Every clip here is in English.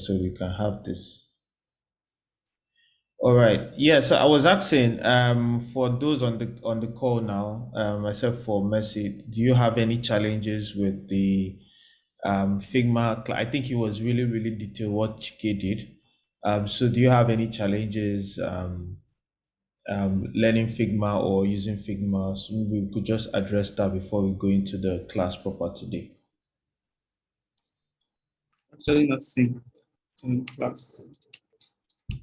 so we can have this. All right. Yeah, so I was asking, for those on the call now, myself for Mercy, do you have any challenges with the Figma? I think it was really, really detailed what Chike did. So do you have any challenges learning Figma or using Figma? So we could just address that before we go into the class proper today. Actually, not seen in class.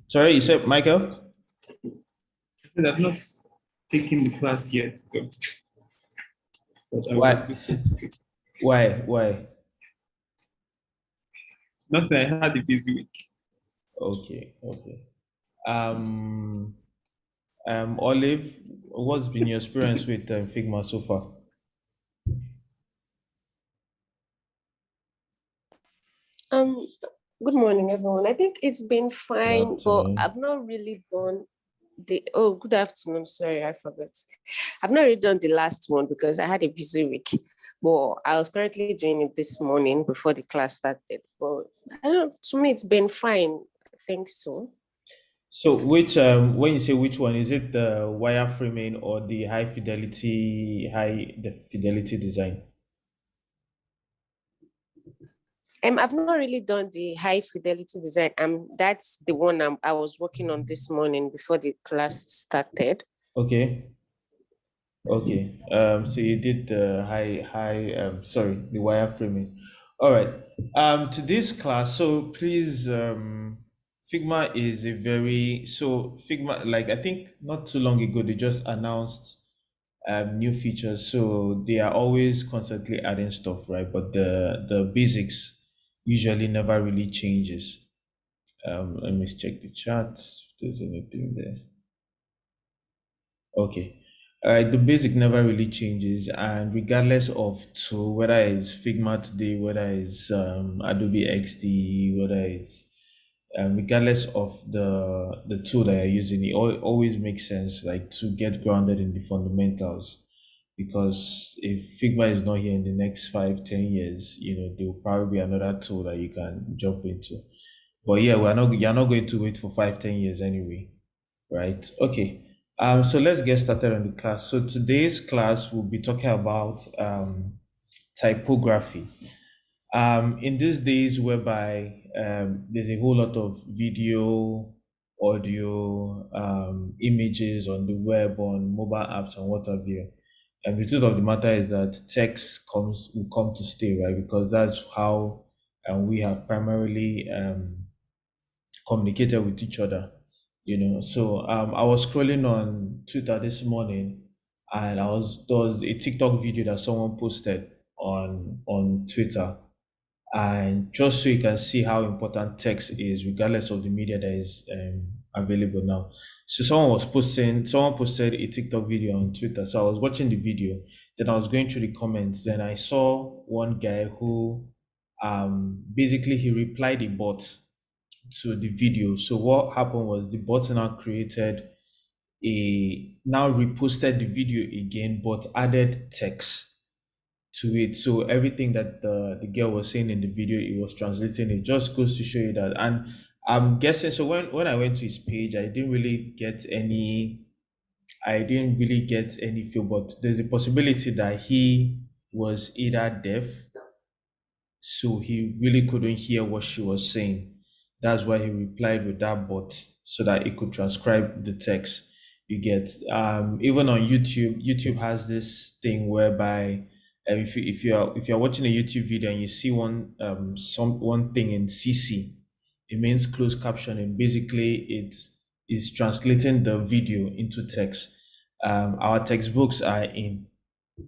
Sorry, you said Michael? I said I've not taken the class yet, though, but I will Why? do so today. Why? Why? Nothing. I had a busy week. Okay, okay. Um, Olive, what's been your experience with Figma so far? Um, Good morning, everyone. I think it's been Good fine, but afternoon. I've not really done good afternoon. Sorry, I forgot. I've not really done the last one because I had a busy week. But I was currently doing it this morning before the class started. But I don't, to me, it's been fine. I think so. So, which when you say which one, is it the wireframing or the high the fidelity design? I've not really done the high fidelity design. That's the one I was working on this morning before the class started. Okay, okay. So you did the high sorry, the wireframing. All right. Today's class. So please, Figma is a very so Figma. Like I think not too long ago they just announced new features. So they are always constantly adding stuff, right? But the basics usually never really changes. Let me check the chat if there's anything there. Okay. All right, the basic never really changes, and regardless of tool, whether it's Figma today, whether it's Adobe XD, whether it's regardless of the tool that you're using, it always makes sense like to get grounded in the fundamentals, because if Figma is not here in the next 5, 10 years, there will probably be another tool that you can jump into. But yeah, you're not going to wait for 5, 10 years anyway, right? Okay. So let's get started on the class. So today's class will be talking about typography. In these days whereby there's a whole lot of video, audio, images on the web, on mobile apps, and what have you. And the truth of the matter is that text will come to stay, right? Because that's how we have primarily communicated with each other. So I was scrolling on Twitter this morning, and there was a TikTok video that someone posted on Twitter, and just so you can see how important text is regardless of the media that is available now. So someone posted a TikTok video on Twitter, so I was watching the video, then I was going through the comments, then I saw one guy who basically he replied a bot to the video. So what happened was the bot now reposted the video again, but added text to it. So everything that the girl was saying in the video, it was translating. It just goes to show you that. And I'm guessing, so when I went to his page, I didn't really get any feel, but there's a possibility that he was either deaf, so he really couldn't hear what she was saying. That's why he replied with that bot so that it could transcribe the text. You get even on YouTube. YouTube has this thing whereby if you're watching a YouTube video and you see one thing in CC, it means closed captioning. Basically, it is translating the video into text. Our textbooks are in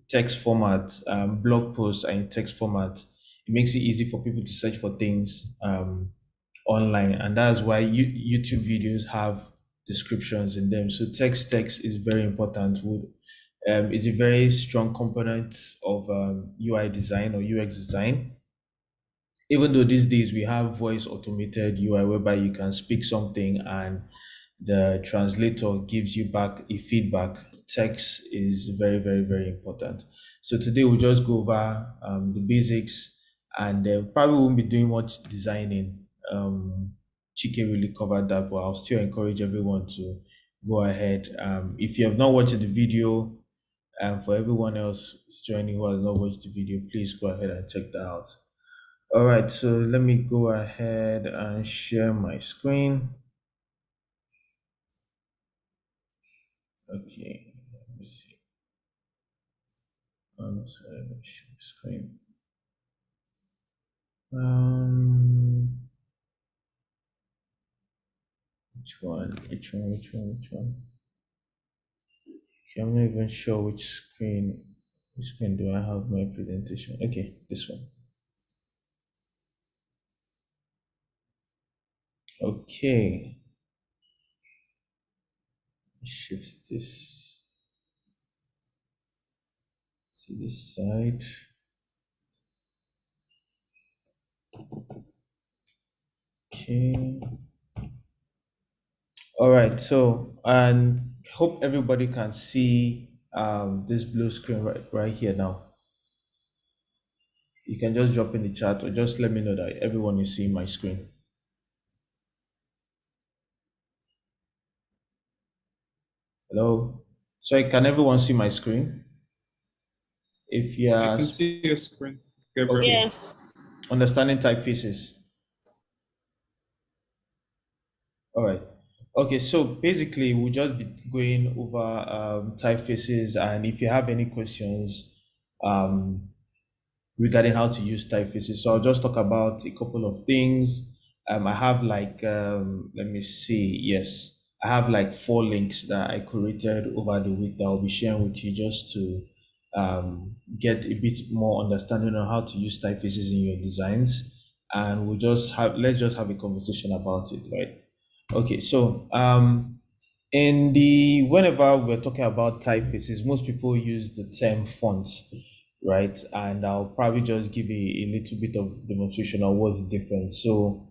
text format, blog posts are in text format. It makes it easy for people to search for things online, and that's why YouTube videos have descriptions in them. So text is very important. It's a very strong component of UI design or UX design. Even though these days we have voice automated UI whereby you can speak something and the translator gives you back a feedback, text is very, very, very important. So today we'll just go over the basics, and probably won't be doing much designing. Chike really covered that, but I'll still encourage everyone to go ahead. If you have not watched the video, and for everyone else joining who has not watched the video, please go ahead and check that out. All right, so let me go ahead and share my screen. Okay, let me see. Sorry, let me share my screen. Which one? Which one? Which one? Which one? Okay, I'm not even sure which screen. Which screen do I have my presentation? Okay, this one. Okay. Shift this. See this side. Okay. All right. So, and hope everybody can see this blue screen right here now. You can just drop in the chat or just let me know that everyone is seeing my screen. Hello. Sorry, can everyone see my screen? If you I are can see your screen, Gabriel. okay, Yes. understanding typefaces. All right. Okay, so basically we'll just be going over typefaces, and if you have any questions um, regarding how to use typefaces, so I'll just talk about a couple of things. I have like let me see. Yes, I have like 4 links that I created over the week that I'll be sharing with you just to get a bit more understanding on how to use typefaces in your designs, and let's just have a conversation about it, right? Okay, so whenever we're talking about typefaces, most people use the term font, right? And I'll probably just give a little bit of demonstration on what's the difference. So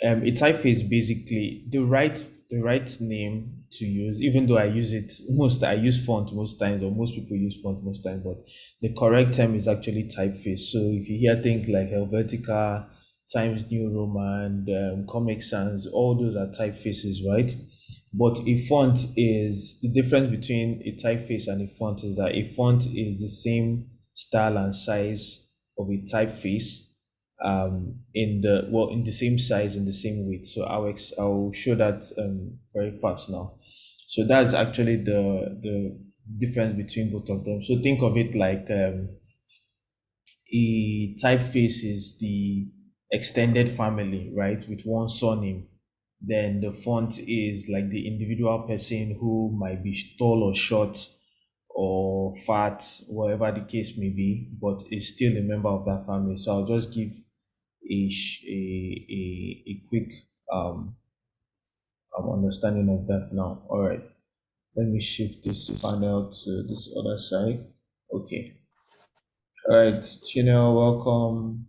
a typeface basically the right name to use, even though I use font most times, or most people use font most times, but the correct term is actually typeface. So if you hear things like Helvetica, Times New Roman, Comic Sans, all those are typefaces, right? But a font is the difference between a typeface and a font is that a font is the same style and size of a typeface, in the same size, in the same weight. So I'll show that very fast now. So that's actually the difference between both of them. So think of it like a typeface is the extended family, right, with one surname. Then the font is like the individual person who might be tall or short or fat, whatever the case may be, but is still a member of that family. So I'll just give a quick um, understanding of that now. All right, let me shift this panel to this other side. Okay. All right, Chinel, welcome.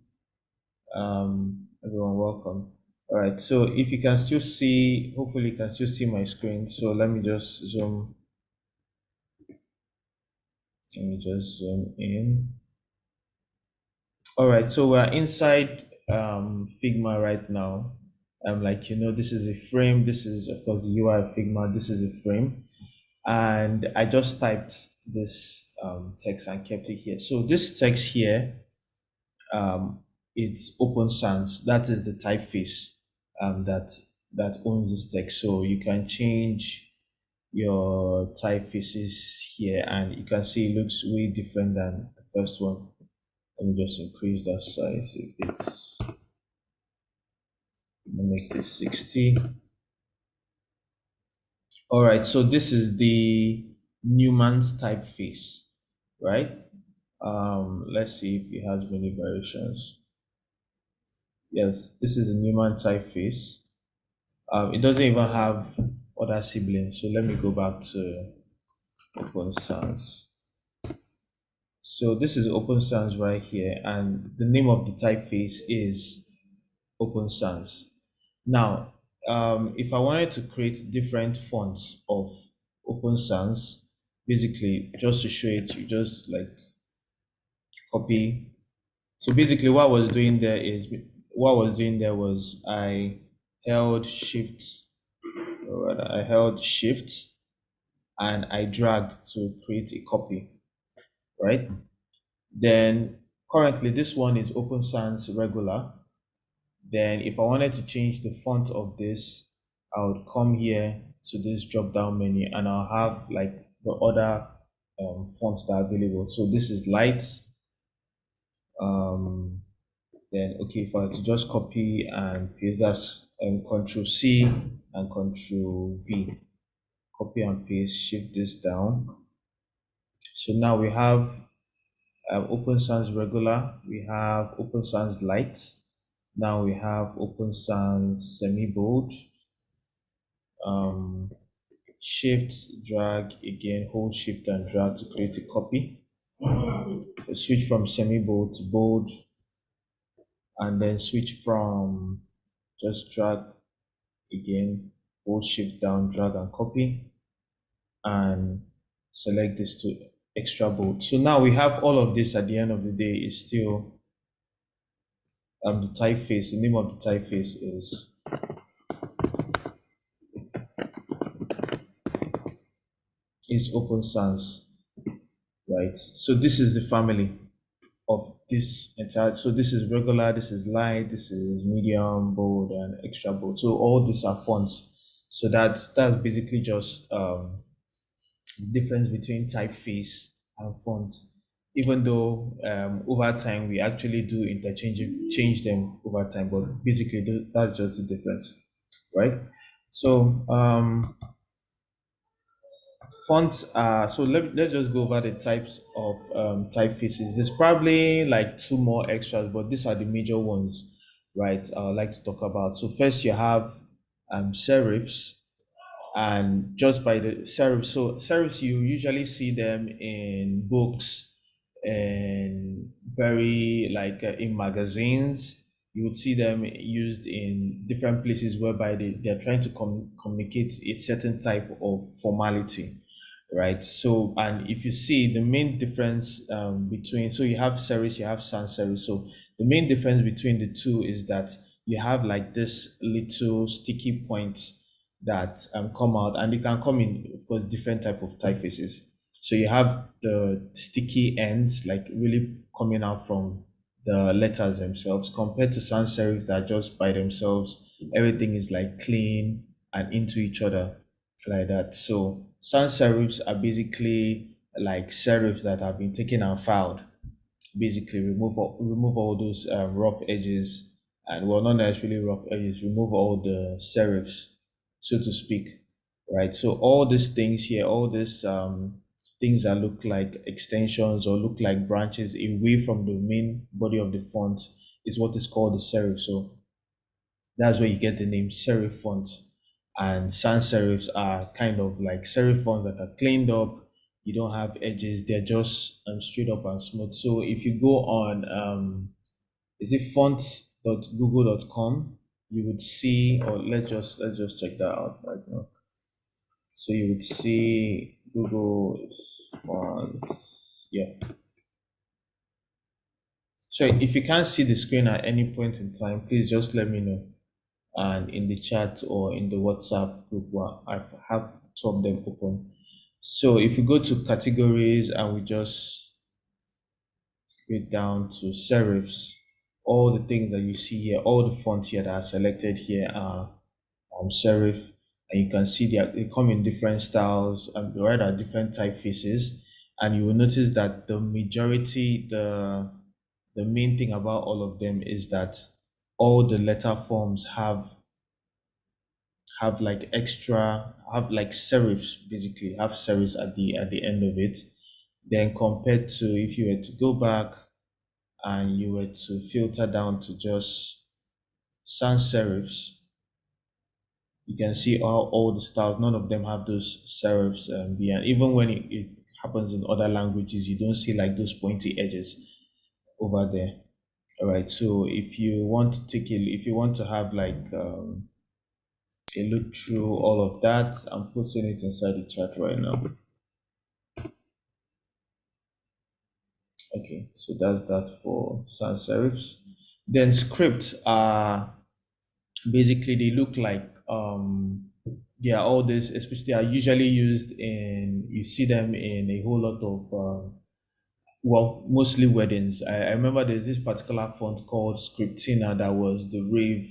Everyone, welcome. All right, so if you can still see, hopefully you can still see my screen. So let me just zoom. Let me just zoom in. All right, so we're inside Figma right now. This is a frame. This is, of course, the UI of Figma. This is a frame. And I just typed this text and kept it here. So this text here, it's Open Sans. That is the typeface that owns this text. So you can change your typefaces here, and you can see it looks way different than the first one. Let me just increase that size a bit. Let me make this 60. All right, so this is the Newman's typeface, right? Let's see if it has many variations. Yes, this is a Newman typeface. It doesn't even have other siblings. So let me go back to Open Sans. So this is Open Sans right here, and the name of the typeface is Open Sans. Now, if I wanted to create different fonts of Open Sans, basically just to show it, you just like copy. So basically what I was doing there is what I was doing there was I held shift, or rather I held shift and I dragged to create a copy, right? Then currently this one is Open Sans regular. Then if I wanted to change the font of this, I would come here to this drop down menu and I'll have like the other fonts that are available. So this is light. Then okay, if I were to just copy and paste, that's Control C and Control V. Copy and paste, shift this down. So now we have Open Sans regular, we have Open Sans light. Now we have Open Sans semi-bold. Shift, drag again, hold shift and drag to create a copy. So switch from semi-bold to bold, and then switch from just drag again, hold shift down, drag and copy, and select this to extra bold. So now we have all of this at the end of the day is still the typeface. The name of the typeface is Open Sans, right? So this is the family of this entire, so this is regular, this is light, this is medium, bold, and extra bold. So all these are fonts. So that's basically just the difference between typeface and fonts. Even though over time we actually do change them over time, but basically that's just the difference, right? So fonts are, so let's just go over the types of typefaces. There's probably like two more extras, but these are the major ones, right? I would like to talk about. So first you have serifs, and just by the serifs. So serifs, you usually see them in books and very like in magazines. You would see them used in different places whereby they're trying to communicate a certain type of formality, right? So, and if you see the main difference between, so you have serifs, you have sans serifs. So the main difference between the two is that you have like this little sticky points that come out, and they can come in, of course, different type of typefaces. So you have the sticky ends like really coming out from the letters themselves, compared to sans serifs that just by themselves, everything is like clean and into each other like that. So sans serifs are basically like serifs that have been taken and filed, basically remove all those rough edges, and well, not necessarily rough edges, remove all the serifs, so to speak, right? So all these things here, all these things that look like extensions or look like branches away from the main body of the font is what is called the serif. So that's where you get the name serif fonts. And sans serifs are kind of like serif fonts that are cleaned up. You don't have edges; they're just straight up and smooth. So if you go on, is it fonts.google.com, you would see, or let's just check that out right now. So you would see Google fonts, yeah. So if you can't see the screen at any point in time, please just let me know, and in the chat or in the WhatsApp group where I have two of them open. So if you go to categories and we just go down to serifs, all the things that you see here, all the fonts here that are selected here are serif, and you can see they come in different styles and rather different typefaces. And you will notice that the majority, the main thing about all of them is that all the letter forms have like extra, have like serifs, basically have serifs at the end of it. Then compared to if you were to go back and you were to filter down to just sans serifs, you can see all the styles, none of them have those serifs behind. Even when it happens in other languages, you don't see like those pointy edges over there. All right, so if you want to if you want to have like a look through all of that, I'm putting it inside the chat right now. Okay, so that's that for sans serifs. Then scripts are basically they look like they are all this, especially they are usually used in, you see them in a whole lot of well, mostly weddings. I remember there's this particular font called Scriptina that was the rave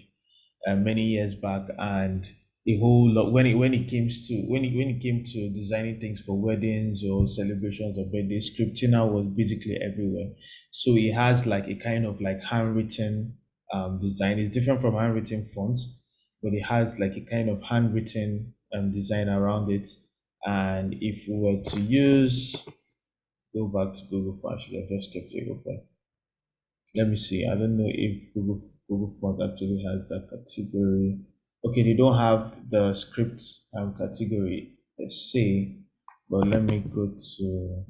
many years back, and a whole lot when it came to designing things for weddings or celebrations or birthdays, Scriptina was basically everywhere. So it has like a kind of like handwritten design. It's different from handwritten fonts, but it has like a kind of handwritten design around it. And if we were to go back to Google Fonts, I should have just kept it open. Let me see. I don't know if Google Font actually has that category. Okay, they don't have the script category, let's say, but let me go to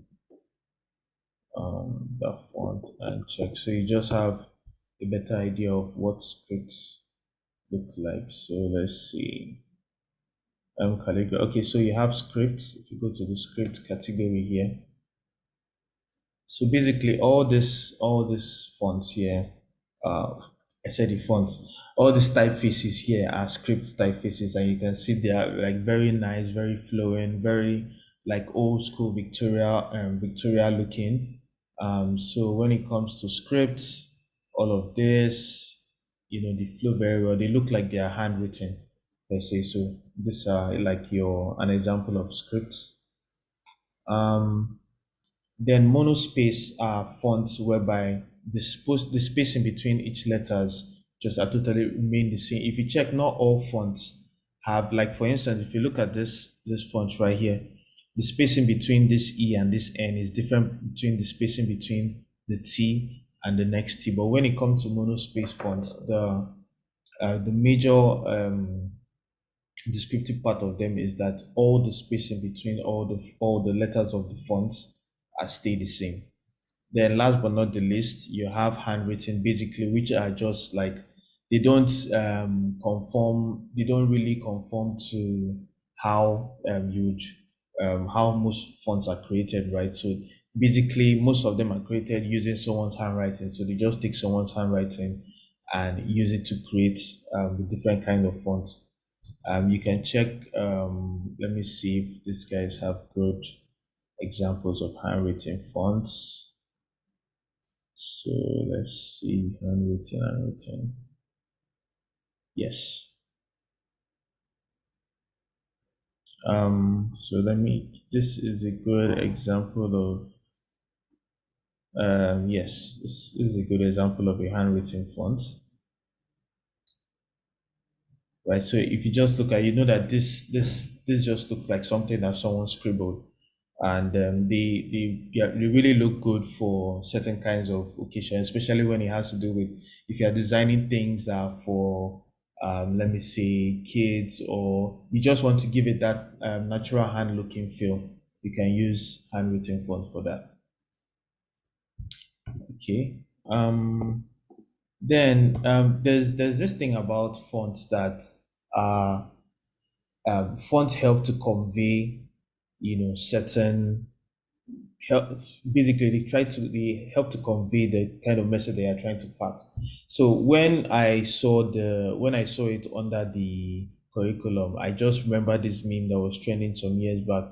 the font and check. So you just have a better idea of what scripts look like. So let's see. Calligraphy. Okay, so you have scripts. If you go to the script category here, so basically all this fonts here, uh, I said the fonts, all these typefaces here are script typefaces, and you can see they are like very nice, very flowing, very like old school Victoria looking. So when it comes to scripts, all of this, they flow very well. They look like they are handwritten, let's say. So these are like an example of scripts. Then monospace are fonts whereby the spacing between each letters just are totally remain the same. If you check, not all fonts have, like for instance, if you look at this font right here, the spacing between this E and this N is different between the spacing between the T and the next T. But when it comes to monospace fonts, the major descriptive part of them is that all the spacing between all the letters of the fonts are stay the same. Then last but not the least, you have handwritten, basically, which are just like they don't conform, they don't really conform to how how most fonts are created, right? So basically most of them are created using someone's handwriting. So they just take someone's handwriting and use it to create the different kind of fonts. You can check, let me see if these guys have good examples of handwritten fonts. So let's see, handwritten. Yes. So this is a good example of, yes, this is a good example of a handwritten font. Right, so if you just look at, that this just looks like something that someone scribbled, and they really look good for certain kinds of occasions, especially when it has to do with, if you are designing things that are for let me say kids, or you just want to give it that natural hand looking feel, you can use handwritten font for that. Okay. Then there's this thing about fonts that are fonts help to convey, certain help. Basically, they help to convey the kind of message they are trying to pass. So when I saw it under the curriculum, I just remember this meme that was trending some years back,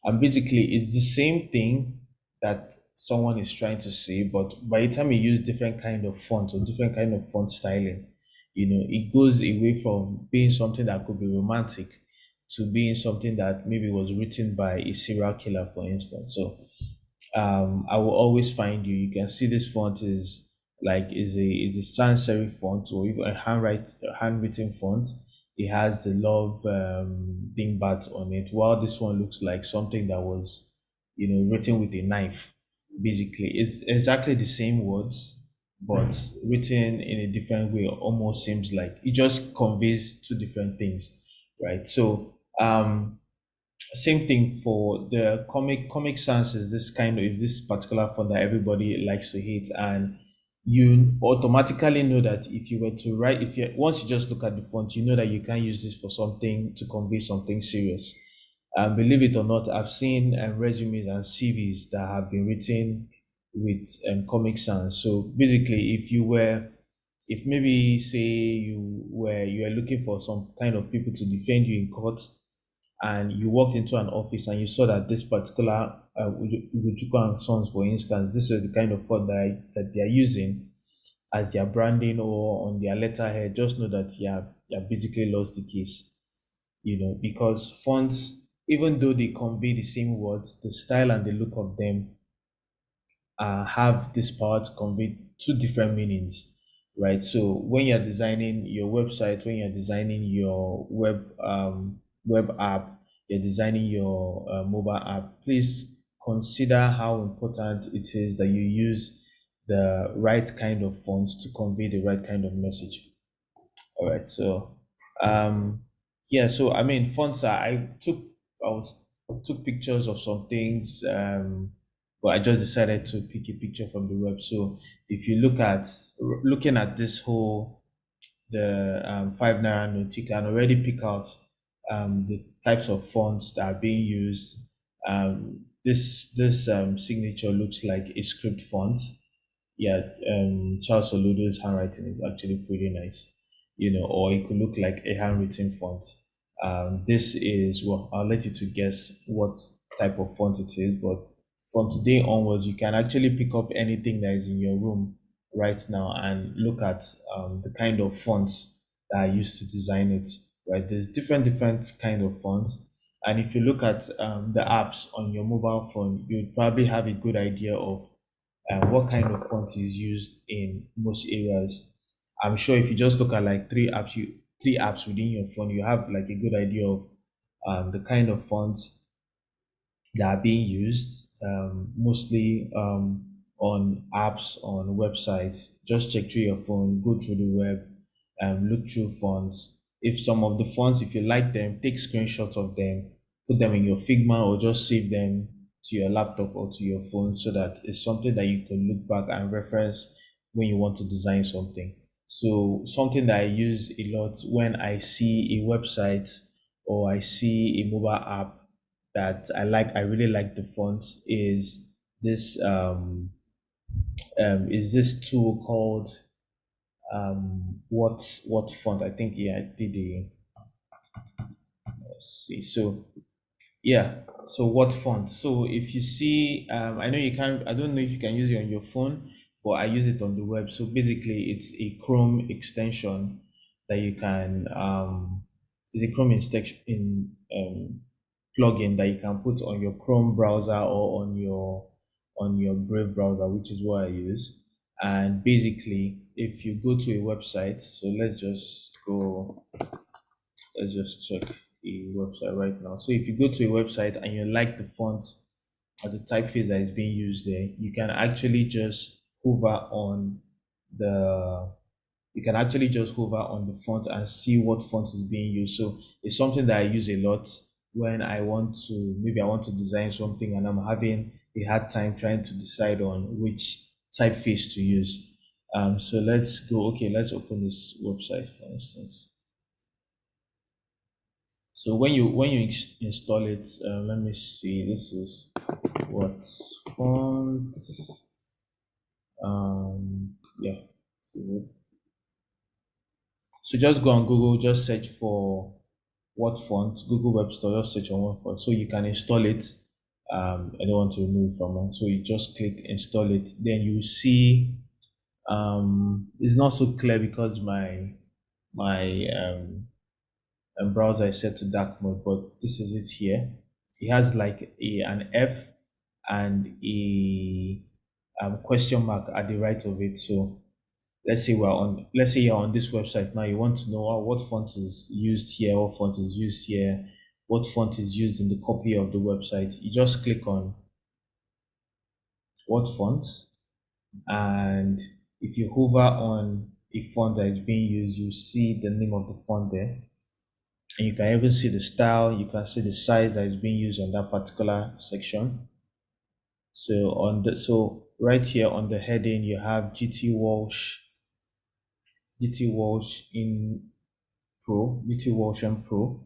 and basically it's the same thing that someone is trying to say, but by the time you use different kind of fonts or different kind of font styling, it goes away from being something that could be romantic to being something that maybe was written by a serial killer, for instance. So I will always find you. You can see this font is a sans serif font, or even a handwritten font. It has the love dingbat on it, while this one looks like something that was, written with a knife. Basically, it's exactly the same words, but written in a different way. Almost seems like it just conveys two different things, right? So same thing for the Comic Sans is this particular font that everybody likes to hate, and you automatically know that if you were to write, if you once you just look at the font, you know that you can use this for something to convey something serious. And believe it or not, I've seen resumes and CVs that have been written with Comic Sans. So basically, if you were if maybe say you are looking for some kind of people to defend you in court, and you walked into an office and you saw that this particular Ugochukwu and Sons, for instance, this is the kind of font that they are using as their branding or on their letterhead, just know that you have basically lost the case. Because fonts, even though they convey the same words, the style and the look of them have this power to convey two different meanings, right? So when you're designing your website, when you're designing your web app, you're designing your mobile app, please consider how important it is that you use the right kind of fonts to convey the right kind of message. All right, so yeah, so I mean fonts are I was took pictures of some things, but I just decided to pick a picture from the web. So if you looking at this whole the 5 naira note, you can already pick out the types of fonts that are being used. This signature looks like a script font. Yeah, Charles Oludo's handwriting is actually pretty nice, or it could look like a handwritten font. This is, well, I'll let you to guess what type of font it is, but from today onwards, you can actually pick up anything that is in your room right now and look at the kind of fonts that are used to design it, right? There's different kind of fonts. And if you look at the apps on your mobile phone, you'd probably have a good idea of what kind of font is used in most areas. I'm sure if you just look at like three apps within your phone, you have like a good idea of the kind of fonts that are being used, mostly on apps, on websites. Just check through your phone, go through the web, look through fonts. If some of the fonts, if you like them, take screenshots of them, put them in your Figma, or just save them to your laptop or to your phone, so that it's something that you can look back and reference when you want to design something. So something that I use a lot when I see a website or I see a mobile app that I really like the font, this um is this tool called what font? I think, yeah, I did a, let's see. So yeah, so what font? So if you see, I know you can't, I don't know if you can use it on your phone, but I use it on the web. So basically, it's a Chrome extension that you can, it's a Chrome extension in plugin that you can put on your Chrome browser or on your Brave browser, which is what I use. And basically, if you go to a website, so let's just check a website right now. So if you go to a website and you like the font or the typeface that is being used there, you can actually just hover on the font and see what font is being used. So it's something that I use a lot when maybe I want to design something and I'm having a hard time trying to decide on which typeface to use. So let's open this website, for instance. So when you install it, let me see. This is what font. Yeah, this is it. So just go on Google, just search for what font. Google Web Store, just search on one font. So you can install it. I don't want to remove it from it. So you just click install it. Then you see it's not so clear because my and browser is set to dark mode, but this is it here. It has like an F and a question mark at the right of it. So let's say you're on this website now. You want to know what font is used here, what font is used here, what font is used in the copy of the website. You just click on what font, and if you hover on a font that is being used, you see the name of the font there. And you can even see the style, you can see the size that is being used on that particular section. So right here on the heading, you have GT Walsh in Pro, GT Walsh and Pro.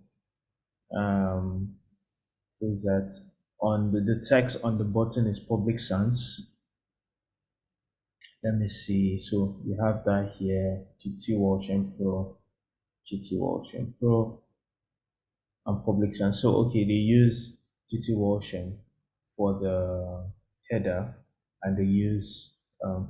Is that on the text on the button is Public Sans. Let me see. So we have that here, GT Walsh and Pro, GT Walsh and Pro, and Public Sans. So okay, they use GT Walsh for the header, and they use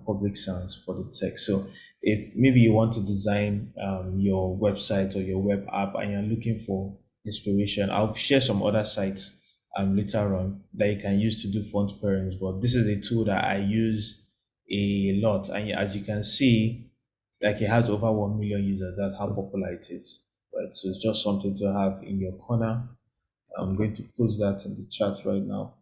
Public Sans for the text. So if maybe you want to design your website or your web app and you're looking for inspiration, I'll share some other sites later on that you can use to do font pairings. But this is a tool that I use a lot, and as you can see, like it has over 1 million users. That's how popular it is, right? So it's just something to have in your corner. I'm going to post that in the chat right now.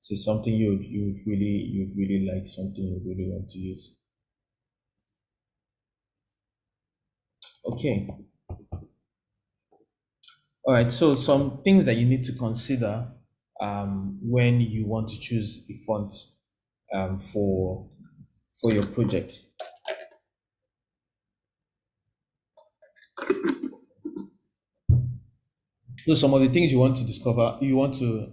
So something you'd really like, something you really want to use. Okay. All right. So some things that you need to consider when you want to choose a font for your project. So some of the things you want to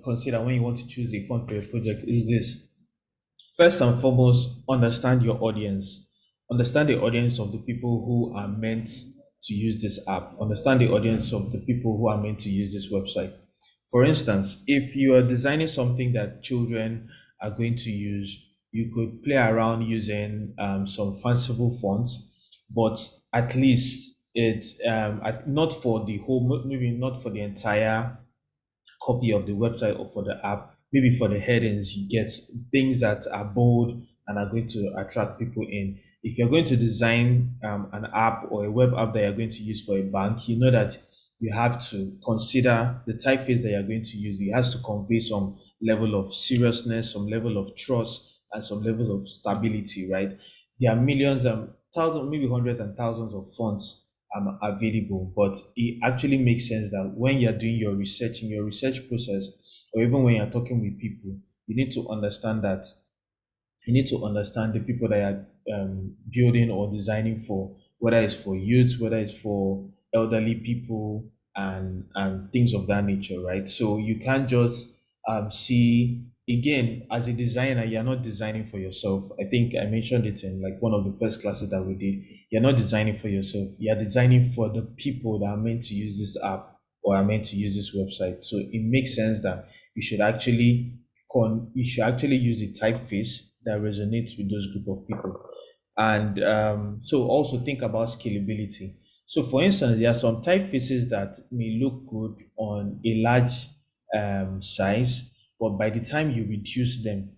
consider when you want to choose a font for your project is this. First and foremost, understand your audience. Understand the audience of the people who are meant to use this app. Understand the audience of the people who are meant to use this website. For instance, if you are designing something that children are going to use, you could play around using some fanciful fonts, but at least it's not for the whole, maybe not for the entire copy of the website or for the app, maybe for the headings, you get things that are bold and are going to attract people in. If you're going to design an app or a web app that you're going to use for a bank, you know that you have to consider the typeface that you're going to use. It has to convey some level of seriousness, some level of trust, and some level of stability, right? There are millions and thousands, maybe hundreds and thousands of fonts available, but it actually makes sense that when you're doing your research in your research process, or even when you're talking with people, you need to understand that you need to understand the people that you're building or designing for, whether it's for youth, whether it's for elderly people, and things of that nature, right? So you can't just see, again, as a designer, you're not designing for yourself. I think I mentioned it in like one of the first classes that we did. You're not designing for yourself. You're designing for the people that are meant to use this app or are meant to use this website. So it makes sense that you should actually you should actually use a typeface that resonates with those group of people. And so also think about scalability. So for instance, there are some typefaces that may look good on a large size, but by the time you reduce them,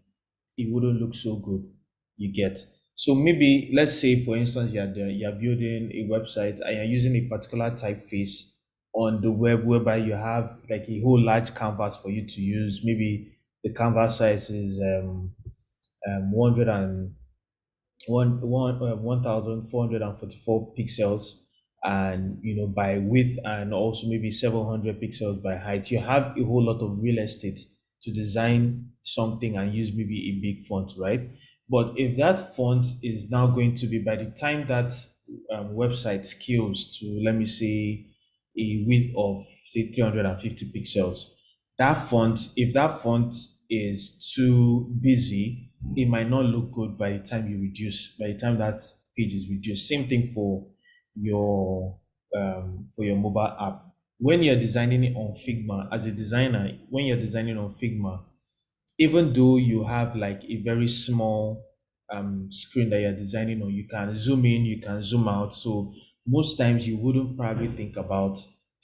it wouldn't look so good. You get. So maybe let's say, for instance, you're building a website and you're using a particular typeface on the web whereby you have like a whole large canvas for you to use. Maybe the canvas size is 100 and 1444 pixels, and by width, and also maybe 700 pixels by height. You have a whole lot of real estate to design something and use maybe a big font, right? But if that font is now going to be, by the time that website scales to, let me say, a width of say 350 pixels, that font, if that font is too busy, it might not look good by the time you reduce, by the time that page is reduced. Same thing your for your mobile app. When you're designing it on Figma, as a designer, when you're designing on Figma, even though you have like a very small screen that you're designing on, you can zoom in, you can zoom out. So most times you wouldn't probably think about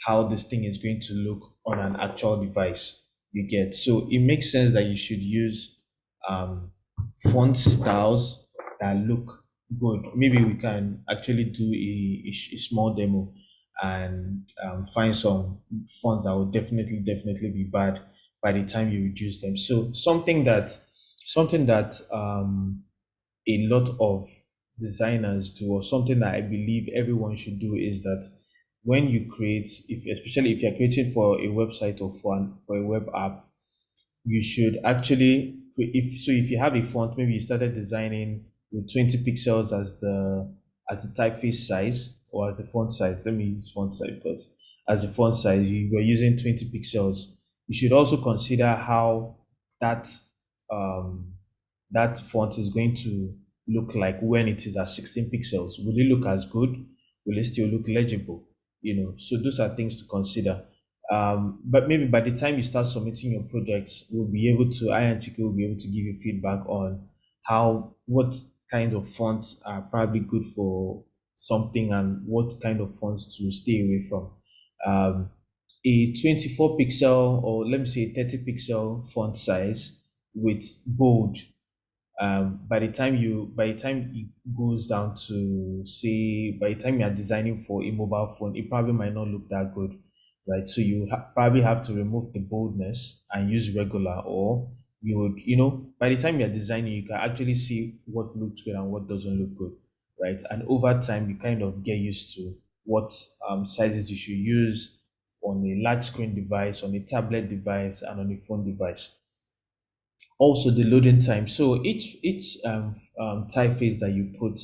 how this thing is going to look on an actual device. You get. So it makes sense that you should use um, font styles that look good. Maybe we can actually do a small demo and find some fonts that will definitely be bad by the time you reduce them. So something that a lot of designers do, or something that I believe everyone should do, is that when you create, if especially if you're creating for a website or for a web app, you should actually, if you have a font, maybe you started designing with 20 pixels as the typeface size, or as the font size. Let me use font size, because as the font size you were using 20 pixels. You should also consider how that um, that font is going to look like when it is at 16 pixels. Will it look as good? Will it still look legible? So those are things to consider. But maybe by the time you start submitting your projects, I and Chike will be able to give you feedback on what kind of fonts are probably good for something and what kind of fonts to stay away from. Um, a 24 pixel, or let me say 30 pixel font size with bold, by the time it goes down to, say, by the time you are designing for a mobile phone, it probably might not look that good, right? So probably have to remove the boldness and use regular, or by the time you're designing, you can actually see what looks good and what doesn't look good, right? And over time, you kind of get used to what sizes you should use on a large screen device, on a tablet device, and on a phone device. Also, the loading time. So each typeface that you put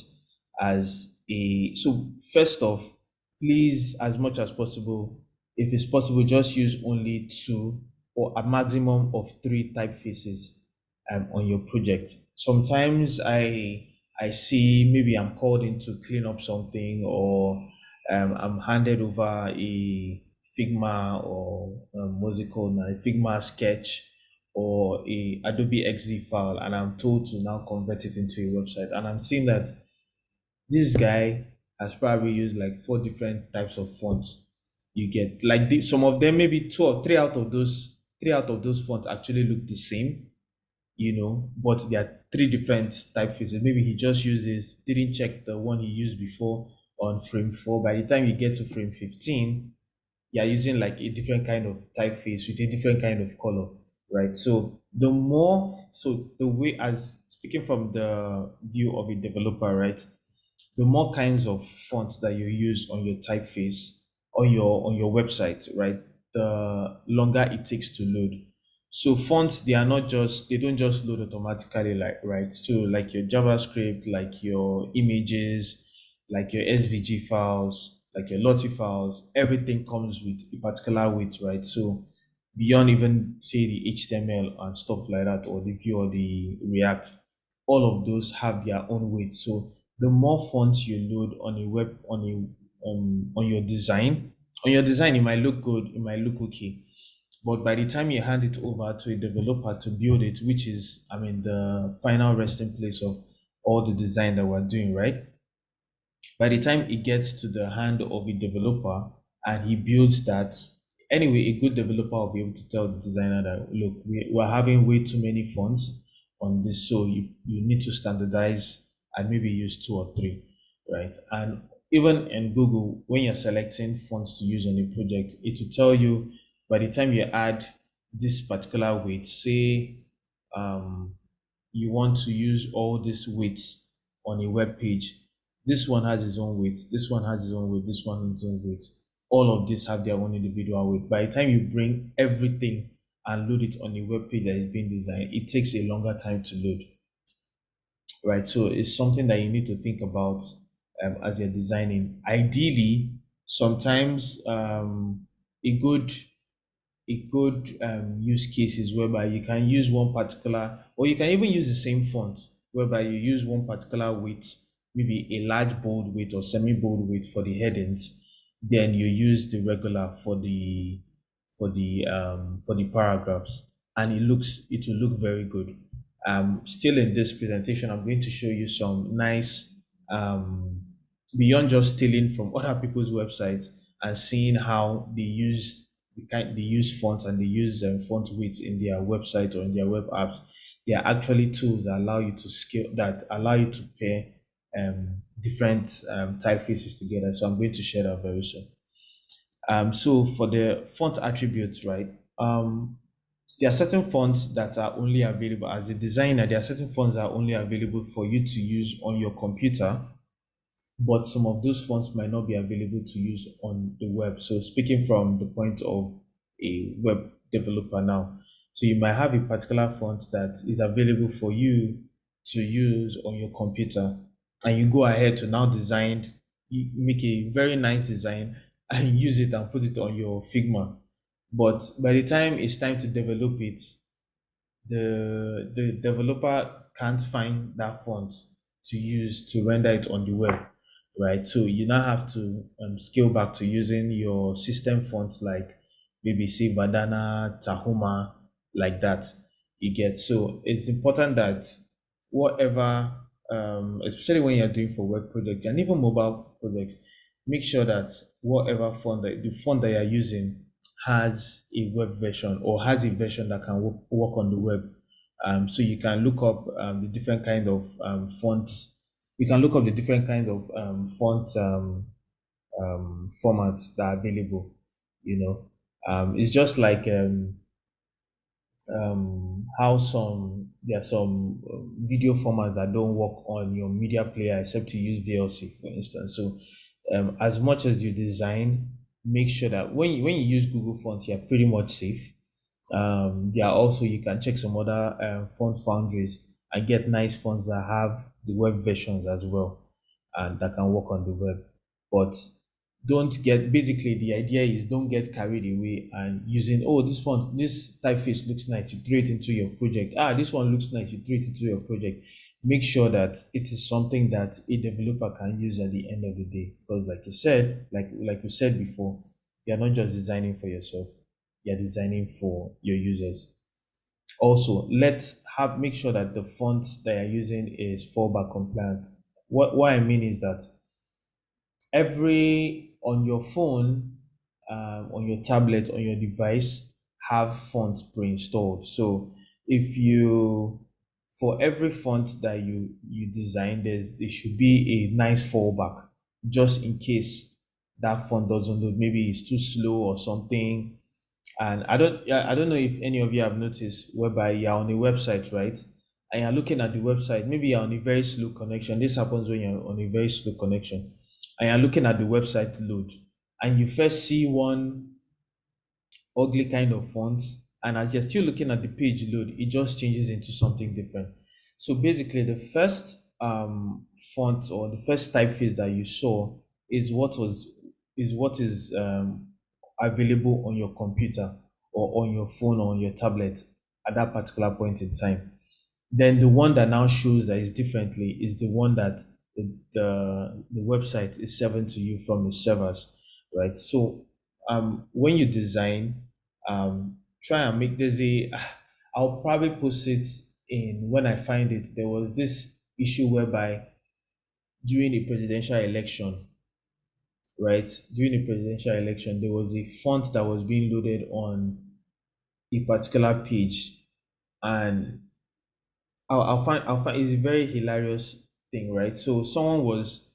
as a so first off, please, as much as possible, if it's possible, just use only two or a maximum of three typefaces on your project. Sometimes I see, maybe I'm called in to clean up something, or I'm handed over a Figma, or what's it called now, a Figma sketch, or a Adobe XD file, and I'm told to now convert it into a website. And I'm seeing that this guy has probably used like four different types of fonts. You get like some of them, maybe two or three out of those fonts actually look the same, but there are three different typefaces. Maybe he just didn't check the one he used before on frame 4. By the time you get to frame 15, you're using like a different kind of typeface with a different kind of color, right? So the way, as speaking from the view of a developer, right? The more kinds of fonts that you use on your typeface, on your website, right? The longer it takes to load. So fonts, they don't just load automatically, like, right? So like your JavaScript, like your images, like your SVG files, like your Lottie files, everything comes with a particular weight, right? So beyond even say the HTML and stuff like that, or the Vue or the React, all of those have their own weight. So the more fonts you load on a web on your design, it might look good, it might look okay, but by the time you hand it over to a developer to build it, which is, I mean, the final resting place of all the design that we're doing, right? By the time it gets to the hand of a developer and he builds that, anyway, a good developer will be able to tell the designer that, look, we're having way too many fonts on this, so you need to standardize and maybe use two or three, right? And even in Google, when you're selecting fonts to use on a project, it will tell you, by the time you add this particular weight, say, um, you want to use all these weights on a web page. This one has its own weight, this one has its own weight, this one has its own weight. All of these have their own individual weight. By the time you bring everything and load it on a web page that is being designed, it takes a longer time to load, right? So it's something that you need to think about as you're designing. Ideally, sometimes a good use cases whereby you can use one particular, or you can even use the same font, whereby you use one particular weight, maybe a large bold weight or semi bold weight for the headings, then you use the regular for the paragraphs, and it will look very good. Still in this presentation, I'm going to show you some nice, beyond just stealing from other people's websites and seeing how they use fonts, and they use font widths in their website or in their web apps. They are actually tools that allow you to pair different typefaces together. So I'm going to share that very soon. So for the font attributes, right? There are certain fonts that are only available as a designer. There are certain fonts that are only available for you to use on your computer, but some of those fonts might not be available to use on the web. So speaking from the point of a web developer now, so you might have a particular font that is available for you to use on your computer, and you go ahead to now you make a very nice design and use it and put it on your Figma. But by the time it's time to develop it, the developer can't find that font to use to render it on the web, right? So you now have to scale back to using your system fonts like maybe say Bandana, Tahoma, like that. You get, so it's important that whatever, especially when you're doing for web project and even mobile projects, make sure that whatever font that the font that you're using has a web version or has a version that can work on the web. So you can look up the different kind of fonts. You can look up the different kind of font formats that are available. It's just like how there are some video formats that don't work on your media player except to use VLC, for instance. So as much as you design, make sure that when you use Google Fonts, you're pretty much safe. There are also, you can check some other font foundries and get nice fonts that have the web versions as well and that can work on the web. But don't get, basically the idea is don't get carried away and using, oh, this font, this typeface looks nice, you throw it into your project. Ah, this one looks nice, you throw it into your project. Make sure that it is something that a developer can use at the end of the day. Because like you said, like we said before, you're not just designing for yourself, you're designing for your users. Also, let's have make sure that the font that you're using is fallback compliant. What I mean is that every on your phone, on your tablet, on your device, have fonts pre-installed. So if you for every font that you design, there should be a nice fallback just in case that font doesn't load. Maybe it's too slow or something. And I don't know if any of you have noticed whereby you're on a website, right? And you're looking at the website, maybe you're on a very slow connection. This happens when you're on a very slow connection and you're looking at the website load, and you first see one ugly kind of font, and as you're still looking at the page load, it just changes into something different. So basically, the first font or the first typeface that you saw is what is available on your computer or on your phone or on your tablet at that particular point in time. Then the one that now shows that is differently is the one that the website is serving to you from the servers, right? So when you design, try and make there's a I'll probably post it in when I find it. There was this issue whereby during a presidential election, right? During a presidential election, there was a font that was being loaded on a particular page, and I'll find it's a very hilarious thing, right? So someone was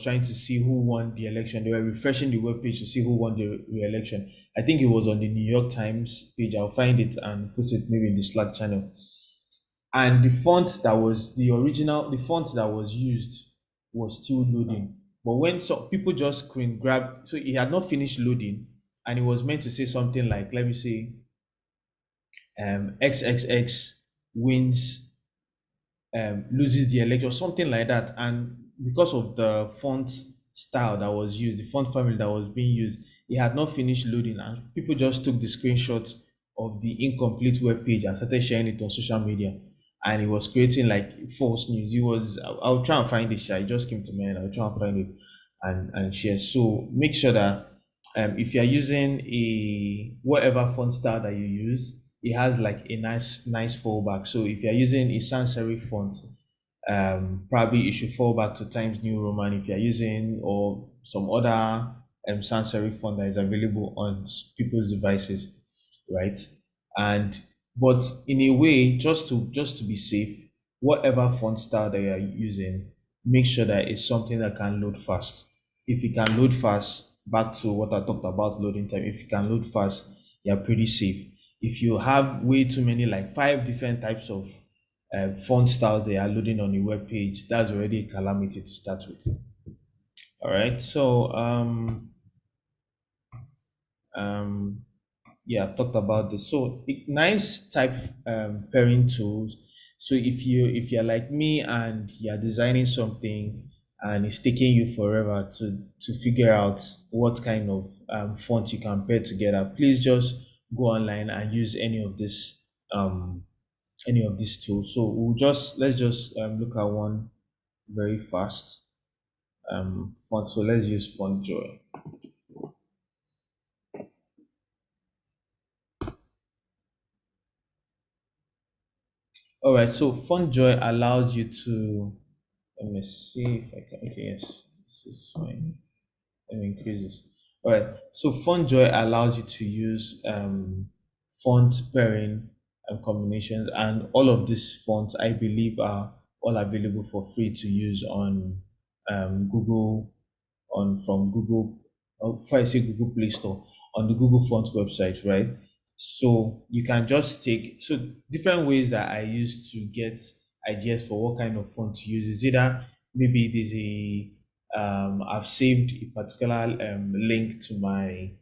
trying to see who won the election. They were refreshing the web page to see who won the re-election. I think it was on the New York Times page. I'll find it and put it maybe in the Slack channel. And the font that was the font that was used was still loading. But when some people just screen grab, so it had not finished loading, and it was meant to say something like, let me say, XXX wins, loses the election, something like that. And because of the font style that was used, the font family that was being used, it had not finished loading, and people just took the screenshot of the incomplete web page and started sharing it on social media. And it was creating like false news. It was, I'll try and find it. It just came to me, and I'll try and find it and share. So make sure that if you're using a whatever font style that you use, it has like a nice fallback. So if you're using a sans serif font, probably you should fall back to Times New Roman if you're using, or some other sans serif font that is available on people's devices, right? And but in a way, just to be safe, whatever font style that you're using, make sure that it's something that can load fast. If it can load fast, back to what I talked about loading time, if you can load fast, you're pretty safe. If you have way too many, like 5 different types of font styles they are loading on your web page, that's already a calamity to start with. All right, so yeah, I've talked about this. So nice type pairing tools. So if you're like me and you're designing something and it's taking you forever to figure out what kind of font you can pair together, please just go online and use any of this any of these tools. So let's just look at one very fast. Font. So let's use Font Joy. All right. So Font Joy allows you to. Let me see if I can. Okay. Yes. This is fine. Let me increase this. All right. So Font Joy allows you to use font pairing and combinations, and all of these fonts, I believe, are all available for free to use on Google, from Google. If I say Google Play Store, on the Google Fonts website, right? So you can just take different ways that I use to get ideas for what kind of font to use is either maybe there's a I've saved a particular link to my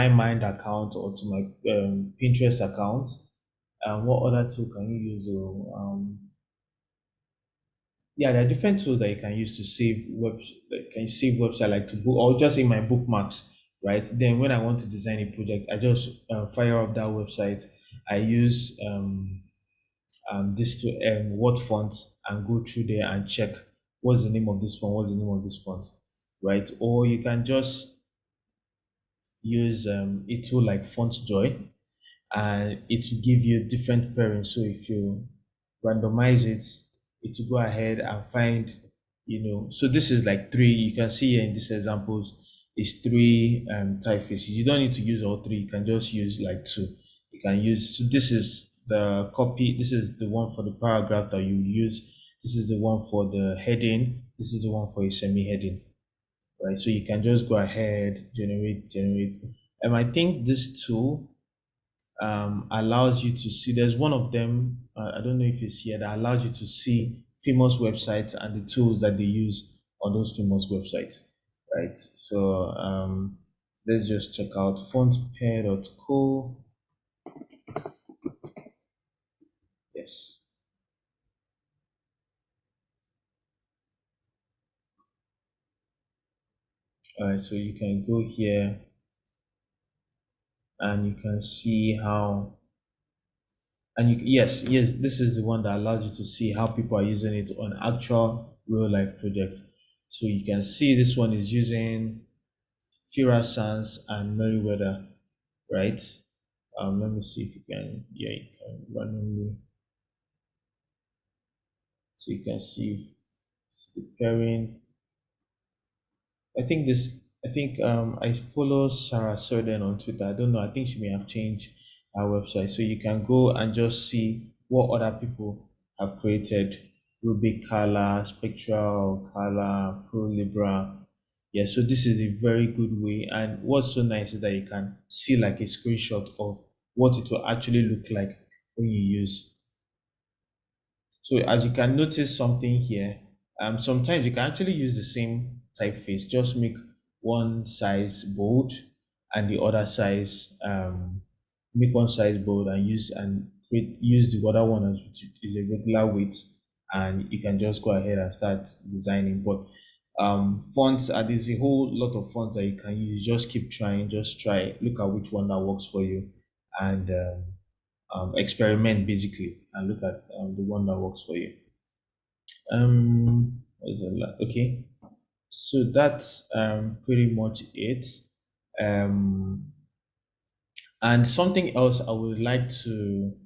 Mind account or to my Pinterest account. What other tool can you use? Yeah, there are different tools that you can use to save that can save website, like to book, or just in my bookmarks, right? Then when I want to design a project, I just fire up that website. I use this to what font, and go through there and check what's the name of this font, what's the name of this font, right? Or you can just use a tool like Font Joy, and it will give you different pairings. So if you randomize it, it will go ahead and find, so this is like three. You can see here in these examples, is three typefaces. You don't need to use all three. You can just use like two. You can use, so this is the copy. This is the one for the paragraph that you use. This is the one for the heading. This is the one for a semi-heading, right? So you can just go ahead, generate. And I think this tool allows you to see, there's one of them, I don't know if it's here, that allows you to see famous websites and the tools that they use on those famous websites, right? So let's just check out fontpair.co. Yes. All right, so you can go here and you can see how, and yes, this is the one that allows you to see how people are using it on actual real life projects. So you can see this one is using Fira Sans and Meriwether, right? Let me see if you can, yeah, you can randomly, so you can see if it's the pairing. I think I follow Sarah Soden on Twitter. I don't know. I think she may have changed her website. So you can go and just see what other people have created. Rubik Color, Spectral Color, Pro Libra. Yeah, so this is a very good way. And what's so nice is that you can see like a screenshot of what it will actually look like when you use. So as you can notice something here, sometimes you can actually use the same typeface, just make one size bold and the other size, make one size bold and use the other one as which is a regular weight, and you can just go ahead and start designing. But fonts, there's a whole lot of fonts that you can use. Just keep trying, just try, look at which one that works for you, and experiment basically, and look at the one that works for you. Okay, so that's pretty much it. And something else I would like to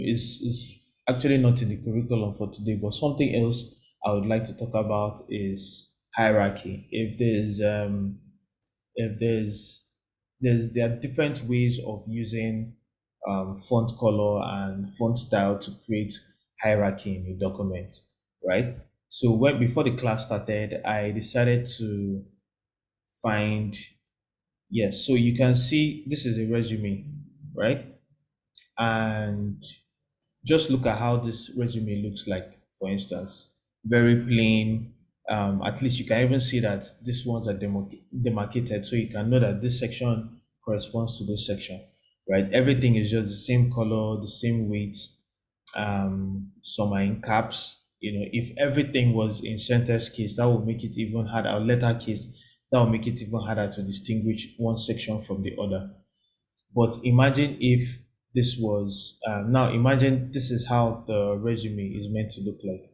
is actually not in the curriculum for today, but something else I would like to talk about is hierarchy. If there are different ways of using font color and font style to create hierarchy in your document, right? So before the class started, I decided to find, yes, so you can see this is a resume, right? And just look at how this resume looks like, for instance, very plain. At least you can even see that these ones are demarcated, so you can know that this section corresponds to this section, right? Everything is just the same color, the same weight. Some are in caps. If everything was in sentence case, that would make it even harder, or letter case, that would make it even harder to distinguish one section from the other. But imagine if this was now imagine this is how the resume is meant to look like.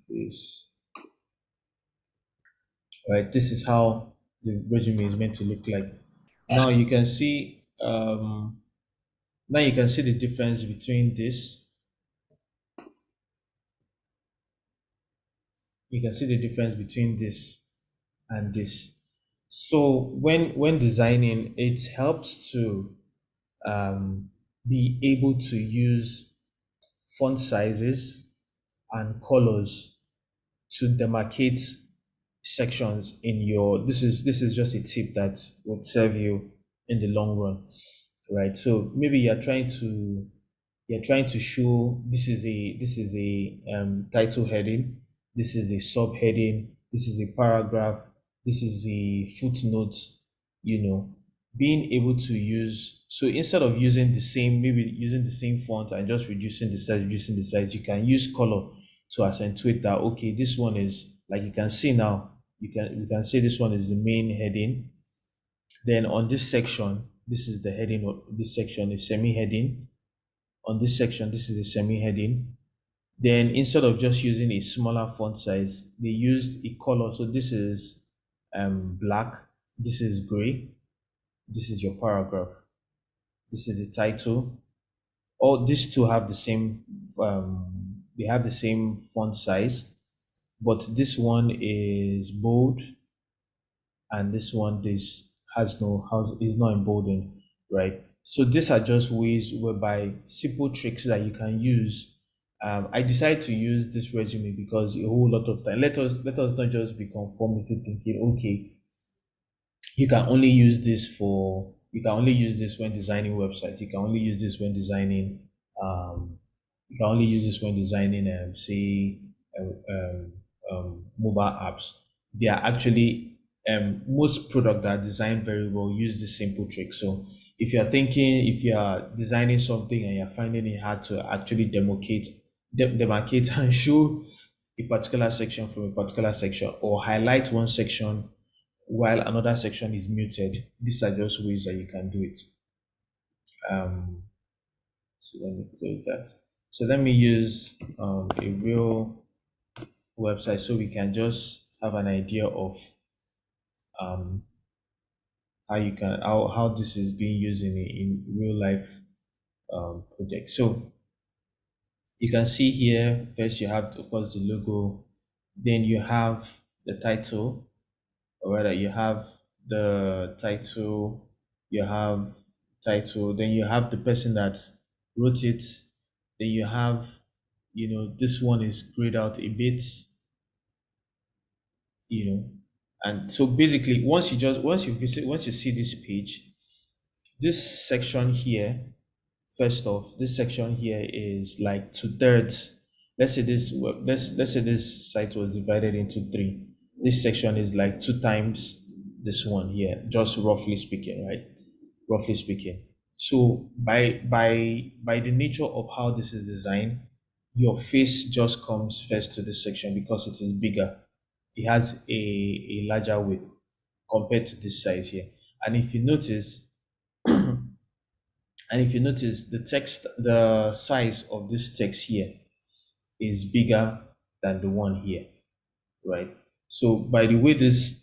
This right, this is how the resume is meant to look like. Now you can see now you can see the difference between this. You can see the difference between this and this. So when designing, it helps to be able to use font sizes and colors to demarcate sections in your. This is just a tip that would serve you in the long run, right? So maybe you're trying to show this is a title heading, this is a subheading, this is a paragraph, this is a footnote, being able to use, so instead of using the same, maybe using the same font and just reducing the size, you can use color to accentuate that. Okay, this one is, like you can see now, you can say this one is the main heading. Then on this section, this is the heading of this section, is semi-heading. On this section, this is a semi-heading. Then instead of just using a smaller font size, they used a color. So this is black, this is gray, this is your paragraph, this is the title. All these two have the same they have the same font size, but this one is bold and this one this has no house is not emboldened, right? So these are just ways whereby simple tricks that you can use. I decided to use this resume because a whole lot of time. Let us not just be conformed to thinking, okay, you can only use this when designing websites. You can only use this when designing you can only use this when designing say mobile apps. They are actually most products that are designed very well use this simple trick. So if you are designing something and you're finding it hard to actually demarcate and show a particular section from a particular section, or highlight one section while another section is muted, these are just ways that you can do it. So let me close that. So let me use a real website so we can just have an idea of um, how this is being used in real life project. So you can see here, first you have, of course, the logo, then you have the title, or rather you have the title, then you have the person that wrote it, then you have, this one is grayed out a bit, you know, and so basically once you see this page, this section here, first off, this section here is like 2/3. Let's say this site was divided into three. This section is like two times this one here, just roughly speaking, right? Roughly speaking. So by the nature of how this is designed, your face just comes first to this section because it is bigger. It has a larger width compared to this size here. And if you notice, the size of this text here is bigger than the one here, right? So by the way this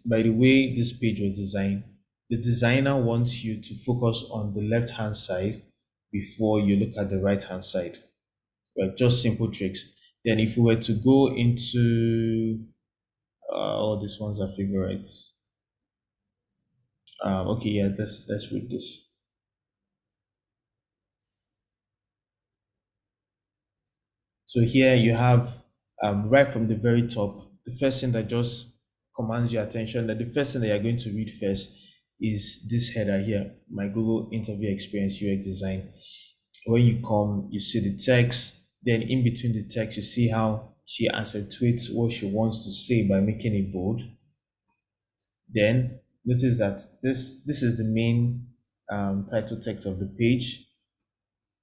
page was designed, the designer wants you to focus on the left hand side before you look at the right hand side, right? Just simple tricks. Then if we were to go into all these ones are favorites. Okay, yeah, let's read this. So here you have right from the very top, the first thing that just commands your attention, that the first thing that you're going to read first is this header here, my Google Interview Experience UX Design. When you come, you see the text, then in between the text, you see how she accentuates what she wants to say by making it bold. Then notice that this is the main title text of the page.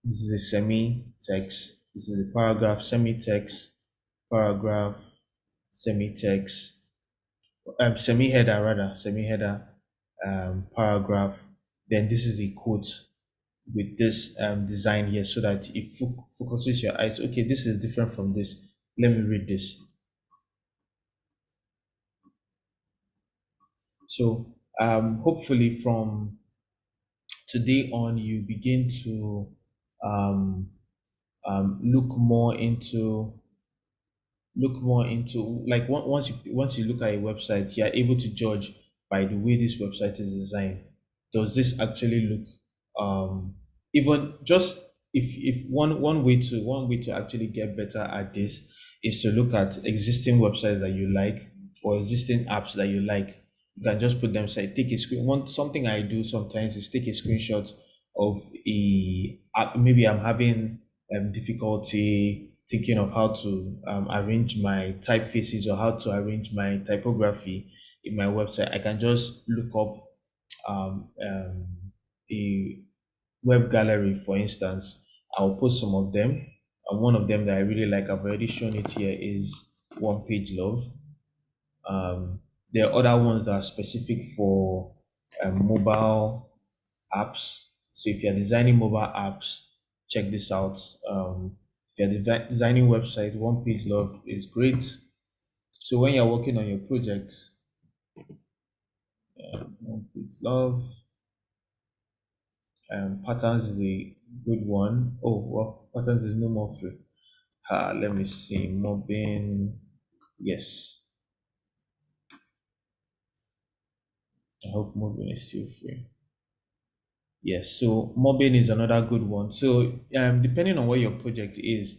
This is a semi-text. This is a paragraph, semi-text, paragraph, semi-text, semi-header, paragraph. Then this is a quote. with this design here so that it focuses your eyes. Okay, this is different from this. Let me read this. So hopefully from today on, you begin to um, look more into like once you look at a website, you are able to judge by the way this website is designed. Does this actually look even just if one way to actually get better at this is to look at existing websites that you like or existing apps that you like. You can just put them aside, take a screen. One something I do sometimes is take a screenshot of a app. Maybe I'm having difficulty thinking of how to arrange my typefaces or how to arrange my typography in my website. I can just look up a web gallery, for instance. I'll post some of them. And one of them that I really like, I've already shown it here, is One Page Love. There are other ones that are specific for mobile apps. So if you're designing mobile apps, check this out. If you're designing website, One Page Love is great. So when you're working on your project, One Page Love, patterns is a good one. Oh, well, patterns is no more free. Let me see. Mobbing. Yes. I hope mobbing is still free. Yes. So mobbing is another good one. So depending on what your project is,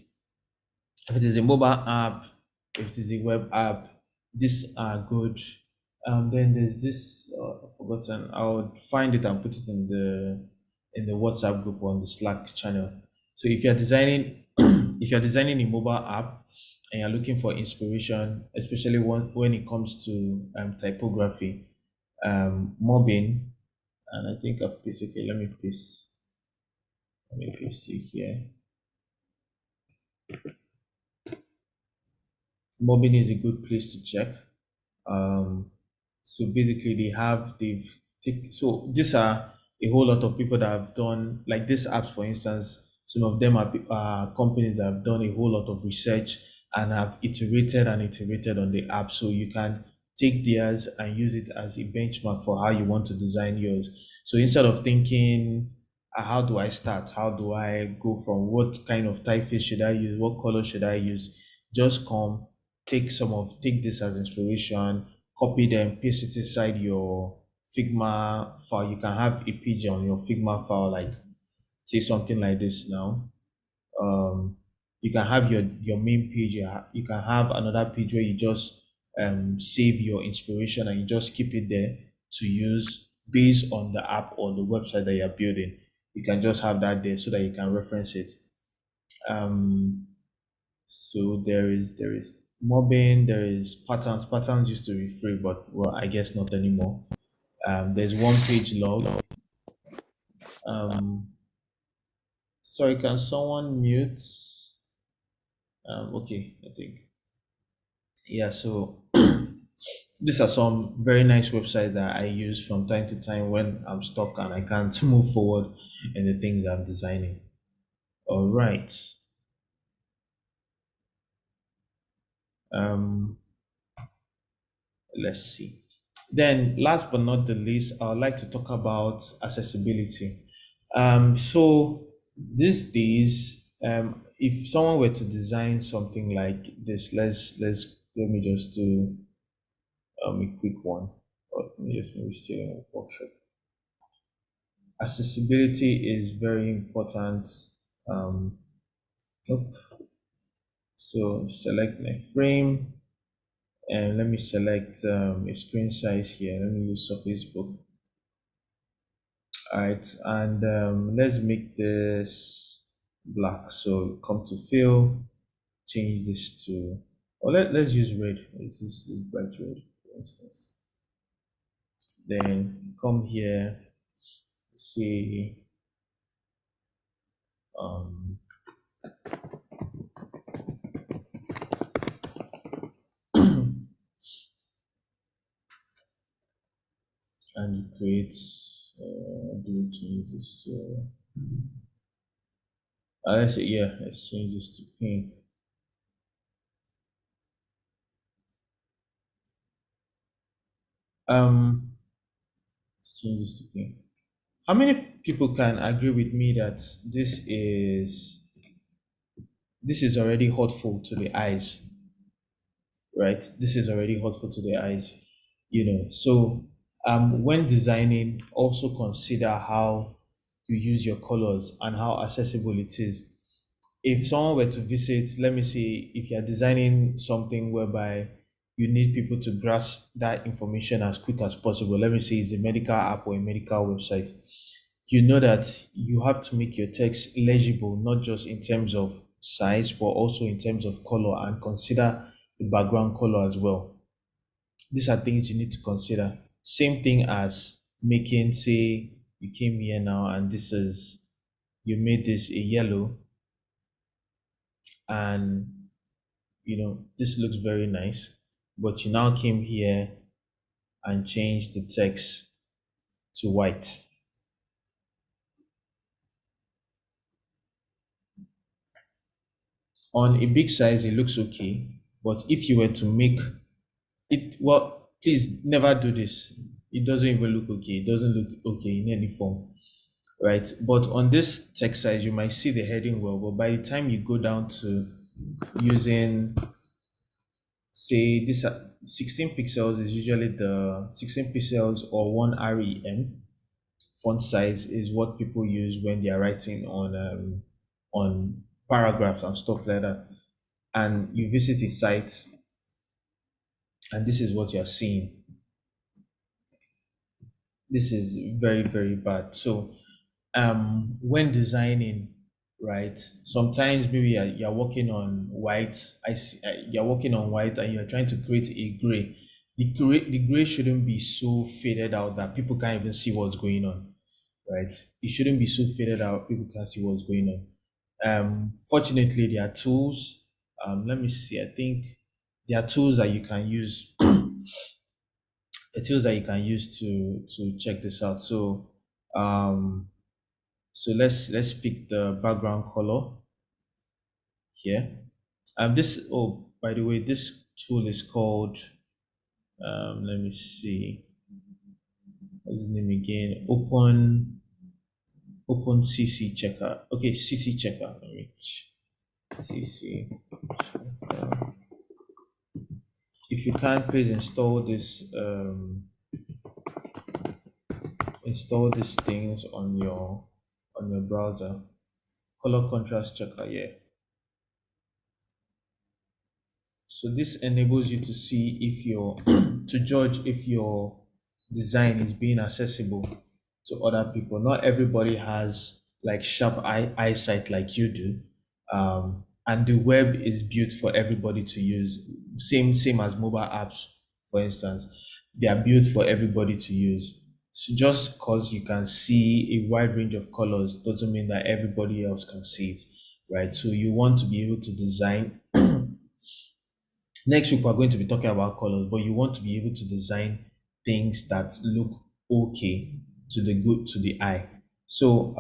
if it is a mobile app, if it is a web app, these are good. Then there's this I've forgotten. I'll find it and put it in the WhatsApp group or on the Slack channel. So if you're designing if you're designing a mobile app and you're looking for inspiration, especially when it comes to typography, mobbing, and I think I've pasted. Okay, let me paste it here. Mobbing is a good place to check. Um, so basically, they've take so these are a whole lot of people that have done like these apps, for instance. Some of them are companies that have done a whole lot of research and have iterated and iterated on the app. So you can take theirs and use it as a benchmark for how you want to design yours. So instead of thinking, how do I start? How do I go from what kind of typeface should I use? What color should I use? Just come take this as inspiration, copy them, paste it inside your Figma file. You can have a page on your Figma file, like say something like this now. Um, you can have your main page. You can have another page where you just save your inspiration and you just keep it there to use based on the app or the website that you're building. You can just have that there so that you can reference it. Um, so there is mobbing, there is patterns. Patterns used to be free, but well, I guess not anymore. There's One Page Love. Um, sorry, can someone mute? Okay, I think. Yeah, so these are some very nice websites that I use from time to time when I'm stuck and I can't move forward in the things I'm designing. All right. Um, let's see. Then, last but not the least, I would like to talk about accessibility. So these days, if someone were to design something like this, let me just do a quick one. Or let me just maybe still in a workshop. Accessibility is very important. Um, nope. So select my frame and let me select a screen size here. Let me use Surface Book. All right, and let's make this black. So come to fill, change this to, or let's use red. Let's use this bright red, for instance. Then come here, say, um, and you create, do change this to Let's say, yeah, let's change this to pink. Um, let's change this to pink. How many people can agree with me that this is already hurtful to the eyes, right? This is already hurtful to the eyes, So, when designing, also consider how you use your colors and how accessible it is. If someone were to visit, let me see, if you're designing something whereby you need people to grasp that information as quick as possible, let me say it's a medical app or a medical website, you know that you have to make your text legible, not just in terms of size, but also in terms of color, and consider the background color as well. These are things you need to consider. Same thing as making, say, you came here now and you made this a yellow, and this looks very nice, but you now came here and changed the text to white. On a big size, it looks okay, but if you were to make it, well, please never do this. It doesn't even look okay. It doesn't look okay in any form, right? But on this text size, you might see the heading well, but by the time you go down to using, say, this 16 pixels is usually the 16 pixels or one REM font size is what people use when they are writing on paragraphs and stuff like that. And you visit the site, and this is what you're seeing. This is very, very bad. So, when designing, right, sometimes maybe you're working on white. You're working on white and you're trying to create a gray. The gray shouldn't be so faded out that people can't even see what's going on, right? It shouldn't be so faded out people can't see what's going on. Fortunately, there are tools. Let me see. I think there are tools that you can use. The tools that you can use to check this out. Um, so let's pick the background color here. This, oh, by the way, this tool is called, let me see, what's the name again? Open CC checker. Okay, CC checker. Let me CC checker. If you can't, please install these things on your browser. Color contrast checker, yeah. So this enables you to see if your to judge if your design is being accessible to other people. Not everybody has like sharp eyesight like you do. And the web is built for everybody to use. Same as mobile apps, for instance. They are built for everybody to use. So just because you can see a wide range of colors doesn't mean that everybody else can see it, right? So you want to be able to design. Next week, we're going to be talking about colors, but you want to be able to design things that look okay to the eye. So,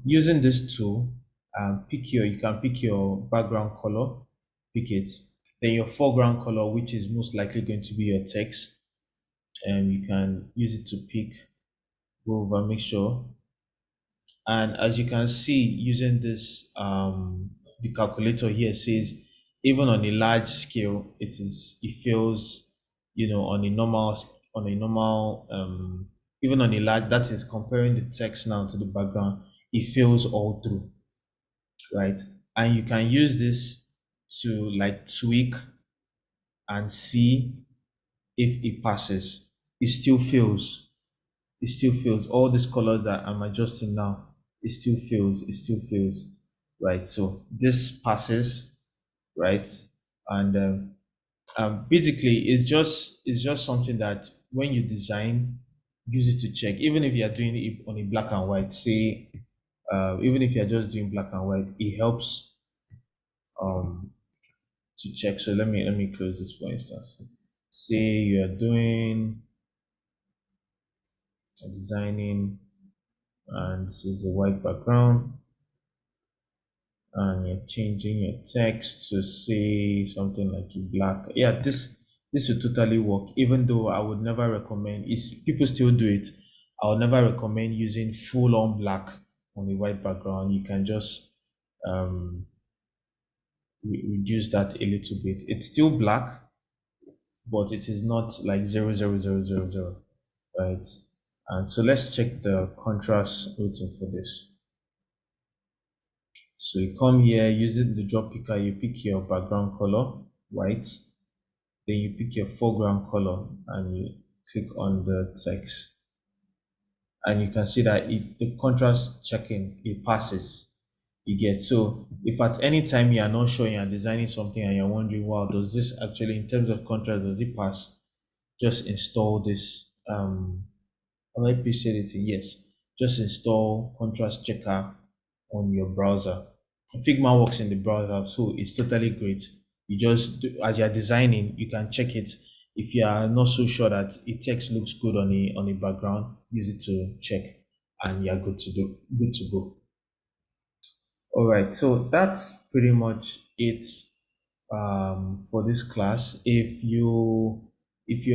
using this tool, you can pick your background color, pick it, then your foreground color, which is most likely going to be your text, and you can use it to pick, go over, make sure. And as you can see, using this, the calculator here says, even on a large scale, it feels, on a normal, even on a large, that is comparing the text now to the background, it feels all through, right? And you can use this to like tweak and see if it passes. It still feels all these colors that I'm adjusting now. It still feels right. So this passes, right? And basically, it's just something that when you design, use it to check. Even if you are doing it on a black and white, say, even if you're just doing black and white, it helps um to check. So let me close this, for instance. Say you are doing designing and this is a white background, and you're changing your text to say something like black. Yeah, this would totally work, even though I would never recommend, is people still do it. I would never recommend using full on black on a white background. You can just reduce that a little bit. It's still black, but it is not like 00000, right? And so let's check the contrast rating for this. So you come here using the drop picker, you pick your background color, white, then you pick your foreground color and you click on the text. And you can see that the contrast checking, it passes. You get, so if at any time you are not sure you are designing something and you're wondering, wow, does this actually, in terms of contrast, does it pass? Just install this am I pasted it in? Yes. Just install contrast checker on your browser. Figma works in the browser, so it's totally great. You just do, as you're designing, you can check it. If you are not so sure that a text looks good on a background, use it to check, and you're good to go. All right, so that's pretty much it for this class. If you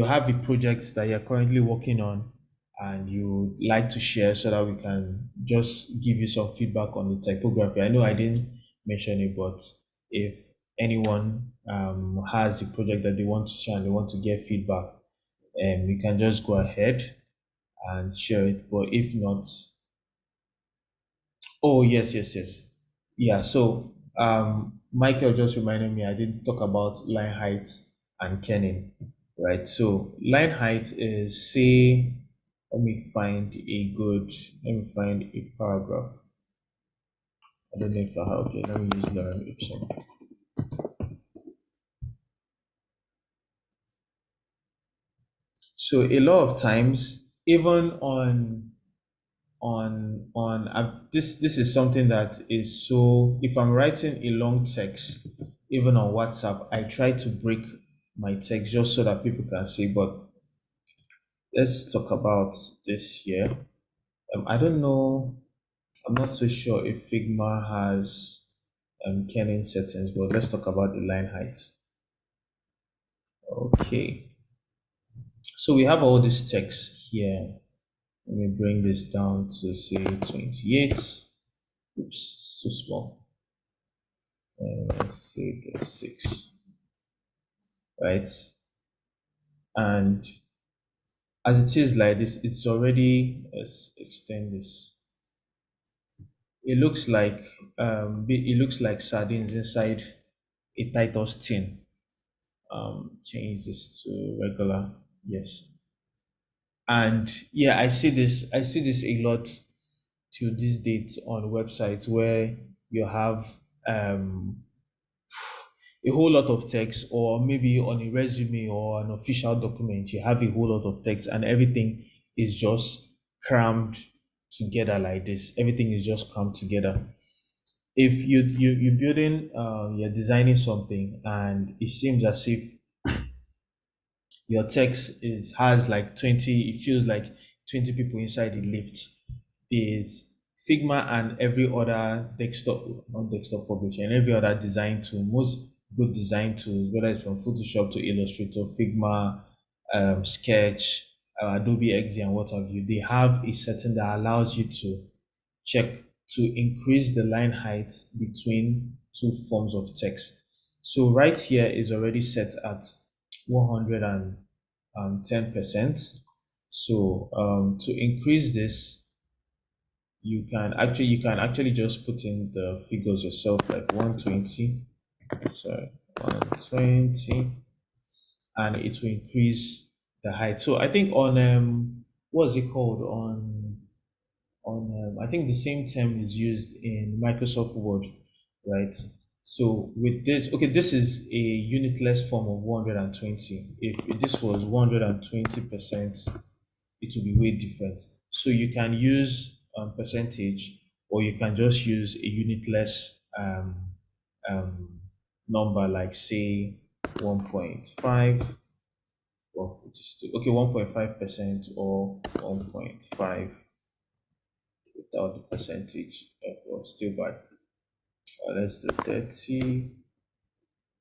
have a project that you're currently working on and you like to share so that we can just give you some feedback on the typography. I know I didn't mention it, but if anyone has a project that they want to share and they want to get feedback, you can just go ahead and share it. But if not, oh yes, yes, yes. Yeah, so Michael just reminded me I didn't talk about line height and kerning, right? So line height is, say, let me find a paragraph. I don't know if I have, okay, let me use Lorem Ipsum. So a lot of times, even this is something that is, so if I'm writing a long text even on WhatsApp, I try to break my text just so that people can see. But let's talk about this here. I don't know, I'm not so sure if Figma has kerning settings, but let's talk about the line height. Okay, so we have all this text here. Let me bring this down to say 28. Oops, so small. Let's say 36, right? And as it is like this, it's already, let's extend this. It looks like sardines inside a Titus tin. Change this to regular, yes. And yeah, I see this a lot to this date on websites where you have a whole lot of text, or maybe on a resume or an official document, you have a whole lot of text and everything is just crammed together like this. Everything is just crammed together. If you're building, you're designing something and it seems as if your text has like 20, it feels like 20 people inside the lift, is Figma and every other desktop, not desktop publisher, and every other design tool, most good design tools, whether it's from Photoshop to Illustrator, Figma, Sketch, Adobe XD, and what have you, they have a setting that allows you to check to increase the line height between two forms of text. So right here is already set at 110%. So to increase this, you can actually just put in the figures yourself, like 120, sorry, 120, and it will increase the height. So I think on what's it called on I think the same term is used in Microsoft Word, right? So with this, okay, this is a unitless form of 120. If this was 120%, it will be way different. So you can use percentage, or you can just use a unitless um, number, like say 1.5, or okay, 1.5% or 1.5 without the percentage. Well, still bad. Let's do 30.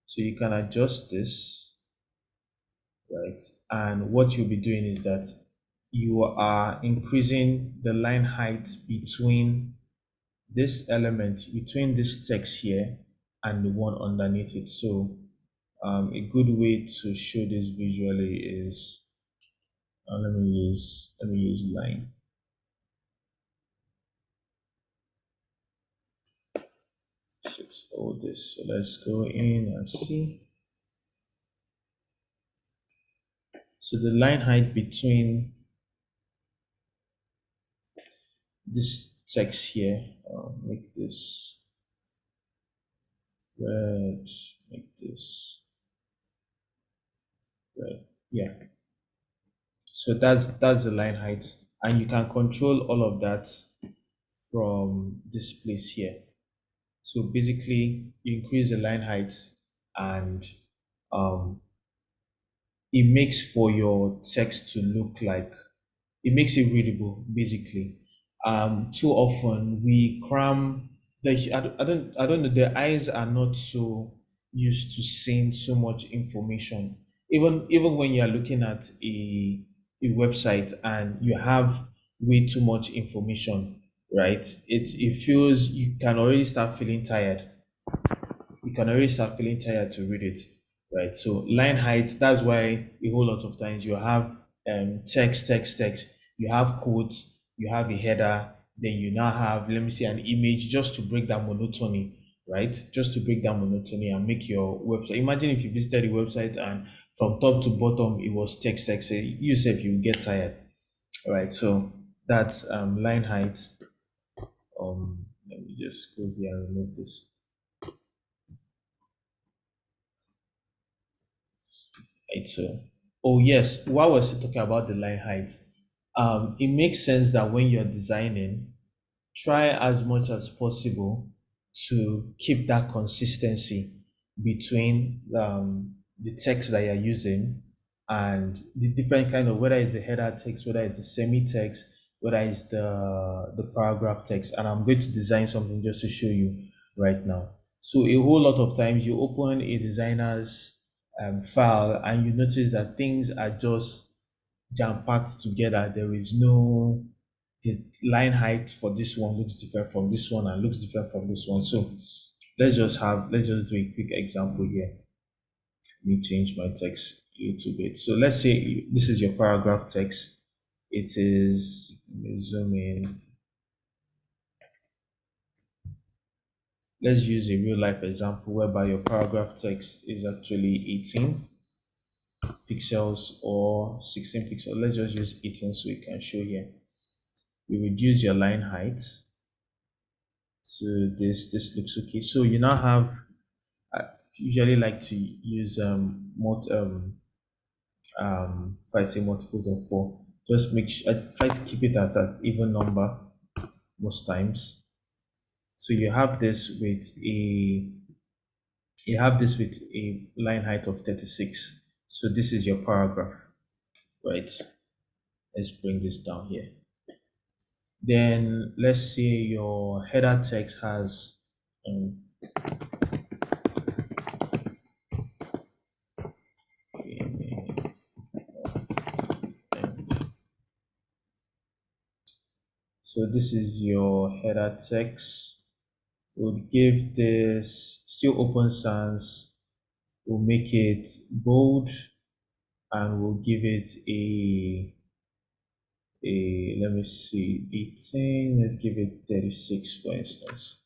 So you can adjust this, right? And what you'll be doing is that you are increasing the line height between this element, between this text here and the one underneath it. So a good way to show this visually is let me use line. Shift all this. So let's go in and see. So the line height between this text here, make this red, make this red. Yeah. So that's the line height, and you can control all of that from this place here. So basically, you increase the line height, and um, it makes for your text to look like it makes it readable. Basically, too often we cram the I don't know, the eyes are not so used to seeing so much information. Even when you are looking at a website and you have way too much information, right? It feels you can already start feeling tired. You can already start feeling tired to read it, right? So line height, that's why a whole lot of times you have text, you have quotes, you have a header, then you now have, let me see, an image just to break that monotony, right? Just to break down monotony and make your website. Imagine if you visited a website and from top to bottom it was text. You yourself, you get tired, right? So that's line height. Let me just go here and remove this. Right, so, oh yes, while we're still talking about the line height, it makes sense that when you're designing, try as much as possible to keep that consistency between the text that you're using and the different kind of, whether it's the header text, whether it's the semi-text, whether it's the paragraph text. And I'm going to design something just to show you right now. So a whole lot of times you open a designer's file and you notice that things are just jam-packed together. There is no, the line height for this one looks different from this one and looks different from this one. So let's just do a quick example here. Let me change my text a little bit. So let's say this is your paragraph text. It is, let me zoom in. Let's use a real life example whereby your paragraph text is actually 18 pixels or 16 pixels. Let's just use 18 so we can show here. You reduce your line height to this looks okay. So you now have, I usually like to use if I say multiples of 4, just make sure I try to keep it at an even number most times. So you have this with a line height of 36. So this is your paragraph, right? Let's bring this down here. Then let's say your header text has so this is your header text. We'll give this still open sans. We'll make it bold, and we'll give it a let me see, 18. Let's give it 36, for instance.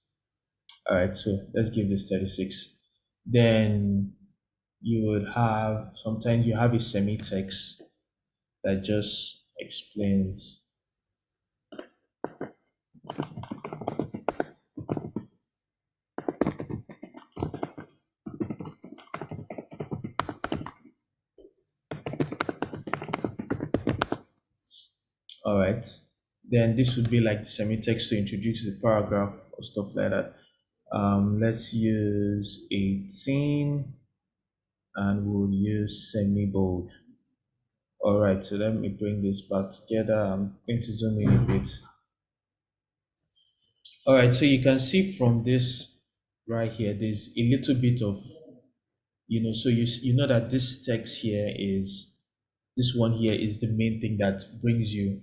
All right, so let's give this 36. Then you would have, sometimes you have a semi-text that just explains. All right, then this would be like the semi-text to introduce the paragraph or stuff like that. Let's use 18 and we'll use semi-bold. All right, so let me bring this back together. I'm going to zoom in a bit. All right, so you can see from this right here, there's a little bit of, so you know that this text here is, this one here is the main thing that brings you.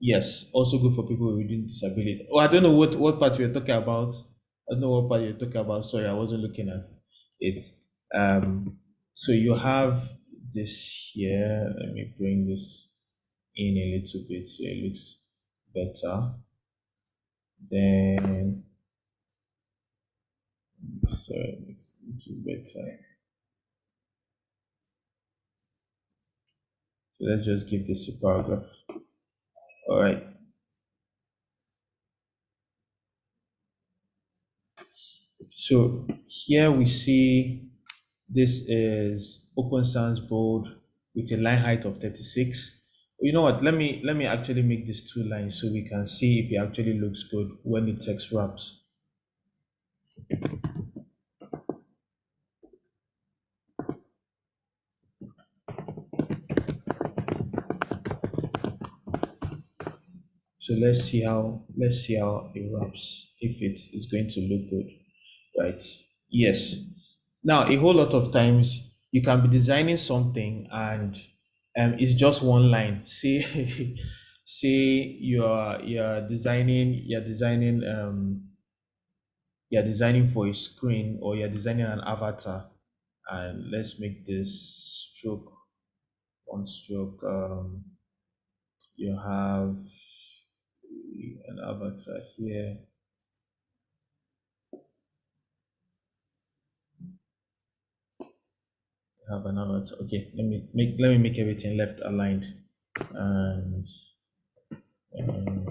Yes, also good for people with reading disability. Oh, I don't know what part you're talking about. I don't know what part you're talking about. Sorry, I wasn't looking at it. So you have this here. Let me bring this in a little bit so it looks better. Then, sorry, it's a little better. So let's just give this a paragraph. All right. So here we see this is Open Sans bold with a line height of 36. You know what? Let me actually make this 2 lines so we can see if it actually looks good when the text wraps. So let's see how it wraps, if it is going to look good, right? Yes. Now a whole lot of times you can be designing something and it's just one line. Say say you're designing for a screen, or you're designing an avatar, and let's make this stroke one stroke. You have an avatar here. Have an avatar. Okay, let me make everything left aligned, and um,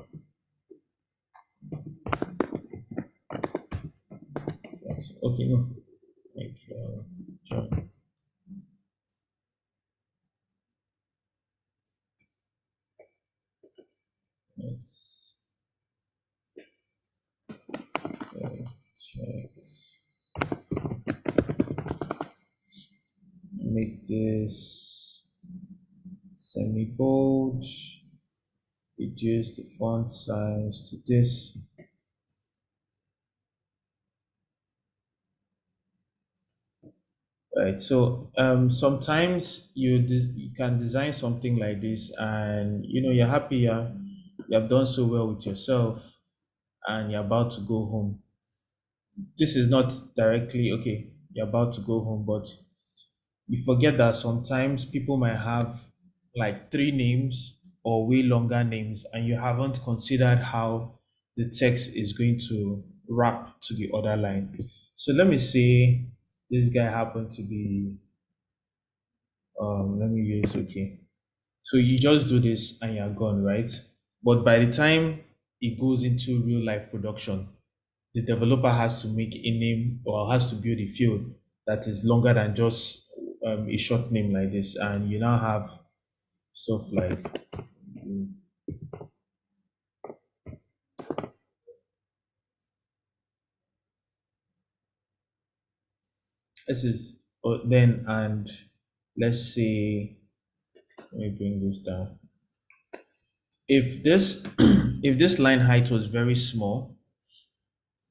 okay, no, like join. Yes. Okay, check. Make this semi-bold, reduce the font size to this. Right, so sometimes you can design something like this, and you're happy, you have done so well with yourself, and you're about to go home. This is not directly okay, you're about to go home, but you forget that sometimes people might have like 3 names or way longer names, and you haven't considered how the text is going to wrap to the other line. So let me say this guy happened to be, let me use, okay. So you just do this and you're gone, right? But by the time it goes into real life production, the developer has to make a name, or has to build a field that is longer than just a short name like this. And you now have stuff like, mm, this is, then, and let's say, let me bring this down. If this, if this line height was very small,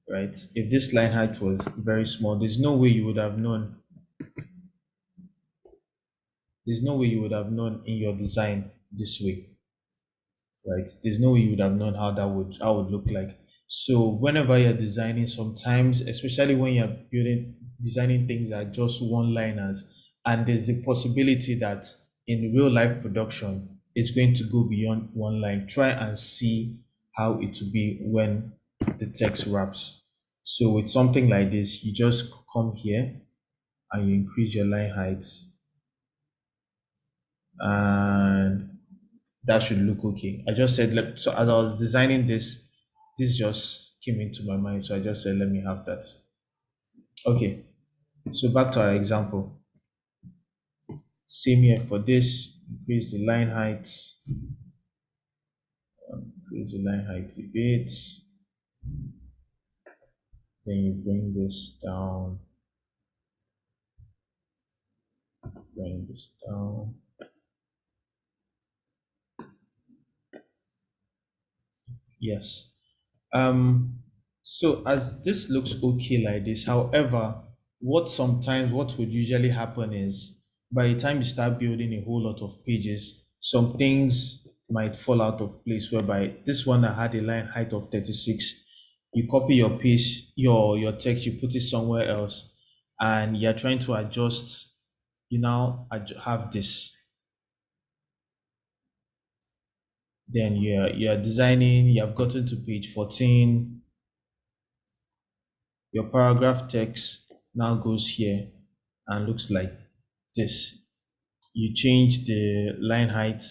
right? If this line height was very small, there's no way you would have known in your design this way, right? There's no way you would have known how it would look like. So whenever you're designing, sometimes, especially when you're designing things that are just one-liners, and there's a possibility that in real life production it's going to go beyond one line, try and see how it will be when the text wraps. So with something like this, you just come here and you increase your line heights, and that should look okay. I just said, so as I was designing this just came into my mind. So I just said, let me have that. Okay. So back to our example. Same here for this, increase the line height, increase the line height a bit. Then you bring this down, bring this down. Yes. So as this looks okay like this, however, what would usually happen is by the time you start building a whole lot of pages, some things might fall out of place whereby this one that had a line height of 36, you copy your page, your text, you put it somewhere else, and you're trying to adjust, you now have this. Then you're designing, you have gotten to page 14, your paragraph text now goes here and looks like this. You change the line height,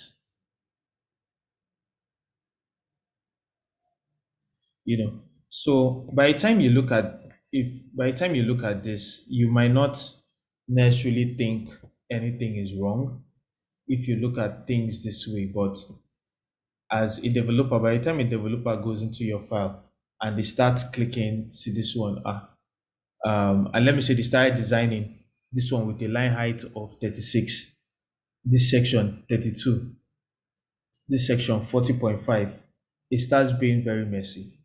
you know. So by the time you look at if by the time you look at this, you might not necessarily think anything is wrong if you look at things this way. But as a developer, by the time a developer goes into your file and they start clicking, see this one, and let me say they started designing this one with a line height of 36, this section 32, this section 40.5, it starts being very messy.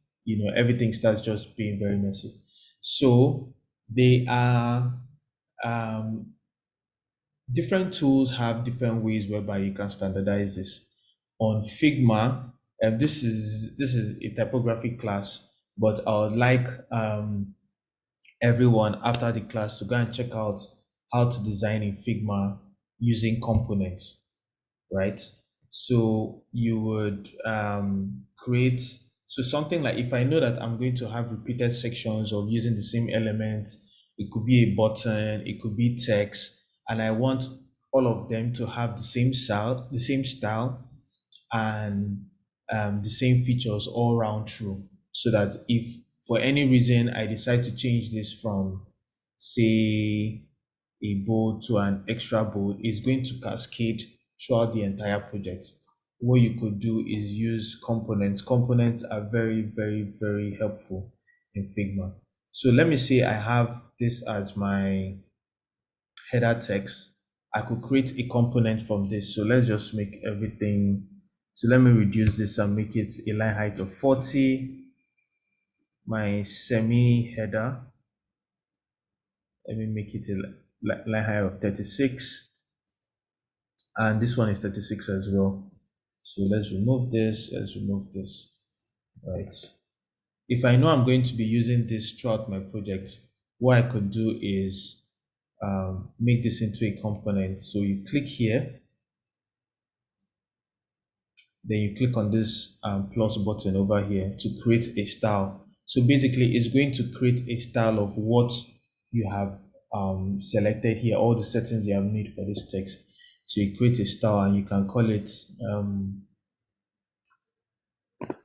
Everything starts just being very messy. So they are um, different tools have different ways whereby you can standardize this. On Figma, and this is a typography class, but I would like everyone after the class to go and check out how to design in Figma using components, right? So you would create, so something like if I know that I'm going to have repeated sections of using the same element, it could be a button, it could be text, and I want all of them to have the same style, and the same features all round through, so that if for any reason I decide to change this from, say, a bold to an extra bold, it's going to cascade throughout the entire project. What you could do is use components. Components are very, very, very helpful in Figma. So let me say I have this as my header text. I could create a component from this. So let's just make everything. So let me reduce this and make it a line height of 40. My semi header, let me make it a line height of 36. And this one is 36 as well. So let's remove this. Right. If I know I'm going to be using this throughout my project, what I could do is make this into a component. So you click here, then you click on this plus button over here to create a style. So basically, it's going to create a style of what you have selected here, all the settings you have made for this text. So you create a style and you can call it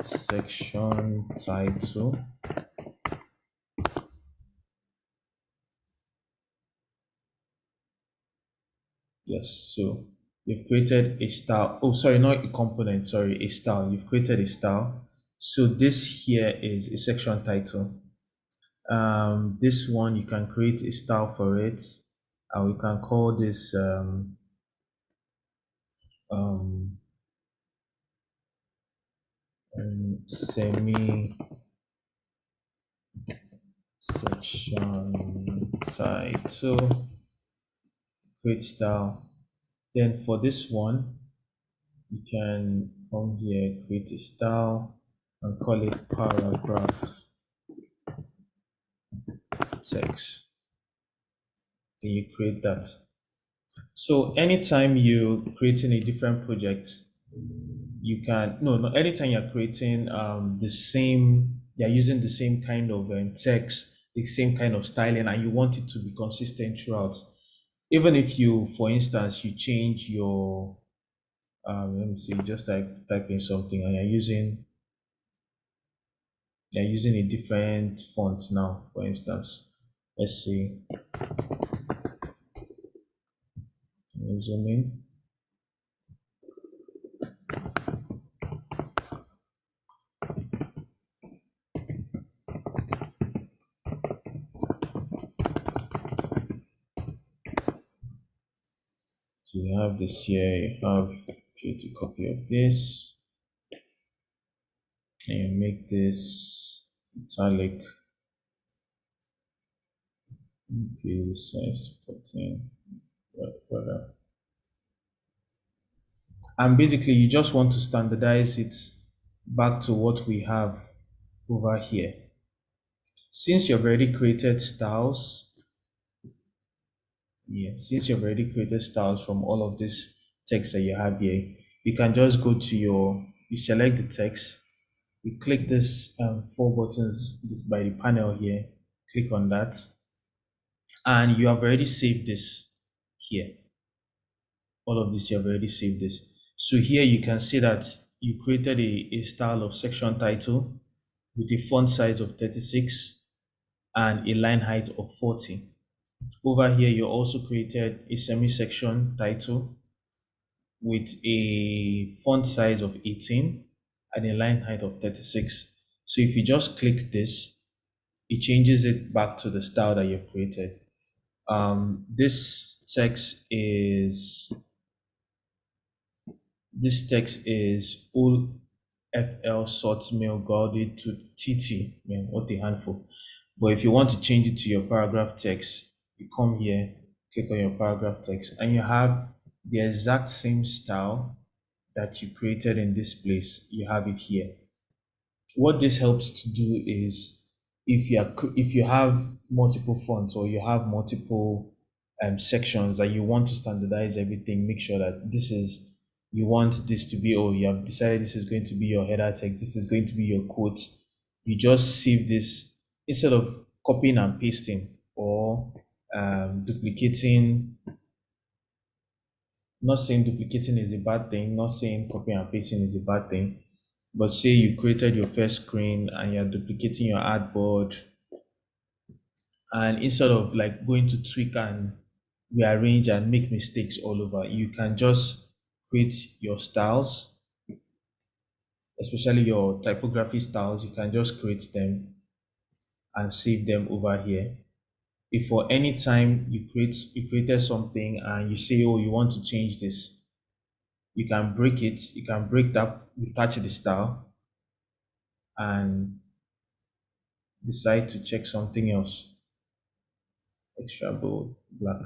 section title. Yes, so you've created a style. Oh, sorry, not a component, sorry, a style. You've created a style. So this here is a section title. This one, you can create a style for it. And we can call this um, semi section title, create style. Then for this one, you can come here, create a style and call it paragraph text. Then you create that. So anytime you're creating a different project, you can no anytime you're creating you're using the same kind of text, the same kind of styling, and you want it to be consistent throughout. Even if you, for instance, you change your let me see, just type in something and you're using a different font now, for instance. Let's see. Let me zoom in. So you have this here, you have create a copy of this. and make this italic. Okay, size 14. Whatever. And basically, you just want to standardize it back to what we have over here. Since you've already created styles, since you've already created styles from all of this text that you have here, you can just go to you select the text, you click this four buttons by the panel here, click on that, and you have already saved this here. All of this, you have already saved this. So here you can see that you created a style of section title with a font size of 36 and a line height of 40. Over here, you also created a semi-section title with a font size of 18 and a line height of 36. So if you just click this, it changes it back to the style that you've created. This text is OFL sort mail guarded to TT. Man, what a handful. But if you want to change it to your paragraph text, you come here, click on your paragraph text, and you have the exact same style that you created in this place. You have it here. What this helps to do is if you have multiple fonts or you have multiple sections that you want to standardize everything, make sure that you want this to be, or you have decided this is going to be your header text, this is going to be your quote. You just save this instead of copying and pasting or duplicating. Not saying duplicating is a bad thing, not saying copying and pasting is a bad thing, but say you created your first screen and you're duplicating your artboard, and instead of like going to tweak and rearrange and make mistakes all over, you can just create your styles, especially your typography styles. You can just create them and save them over here. If for any time you created something and you say, oh, you want to change this, you can break it, you can break that, detach the style, and decide to check something else. Extra bold, black.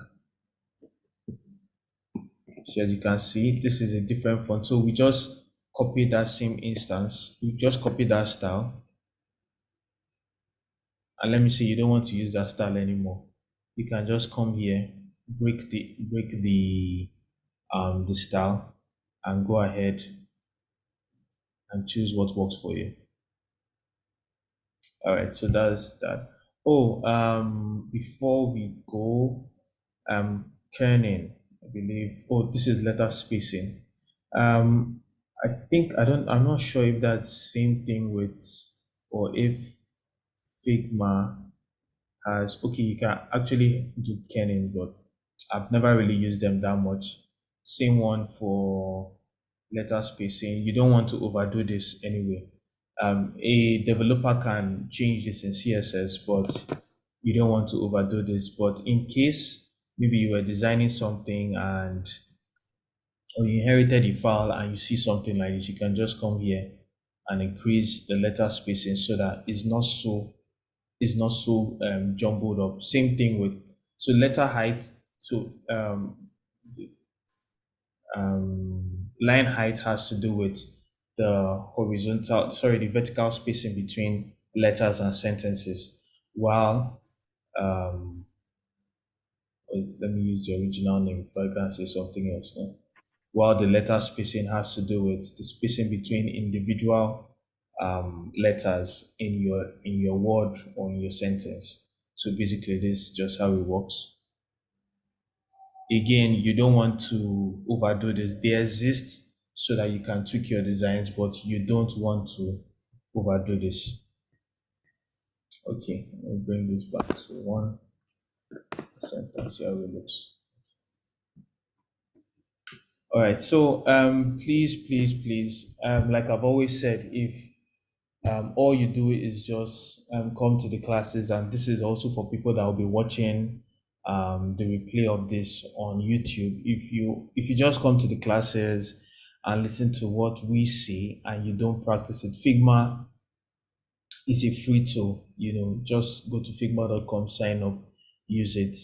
So as you can see, this is a different font. So we just copy that same instance. We just copy that style. And let me say you don't want to use that style anymore. You can just come here, break the style, and go ahead and choose what works for you. All right, so that's that. Oh, before we go, kerning, I believe. Oh, this is letter spacing. Um, I'm not sure if that's the same thing with, or if Figma has, okay, you can actually do kerning, but I've never really used them that much. Same one for letter spacing. You don't want to overdo this anyway. A developer can change this in CSS, but you don't want to overdo this. But in case maybe you were designing something and or you inherited a file and you see something like this, you can just come here and increase the letter spacing so that it's not so jumbled up. Same thing with letter height. So line height has to do with the vertical spacing between letters and sentences. While let me use the original name if I can say something else now. While the letter spacing has to do with the spacing between individual letters in your word or in your sentence. So basically, this is just how it works. Again, you don't want to overdo this. They exist so that you can tweak your designs, but you don't want to overdo this. Okay, let me bring this back to one sentence. See how it looks. All right, so please, like I've always said, if all you do is just come to the classes, and this is also for people that will be watching the replay of this on YouTube. If you just come to the classes and listen to what we see and you don't practice it, Figma It's a free tool, just go to figma.com, sign up, use it.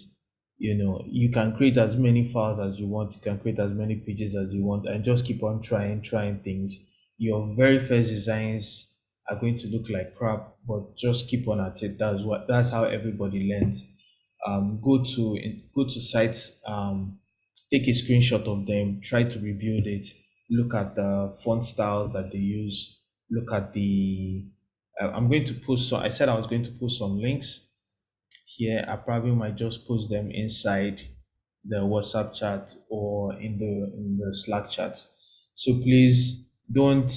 You can create as many files as you want, you can create as many pages as you want, and just keep on trying things. Your very first designs are going to look like crap, but just keep on at it. That's how everybody learns. Go to sites, take a screenshot of them, try to rebuild it, look at the font styles that they use, look at the I'm going to post some. I said I was going to post some links here. I probably might just post them inside the WhatsApp chat or in the Slack chat. So please don't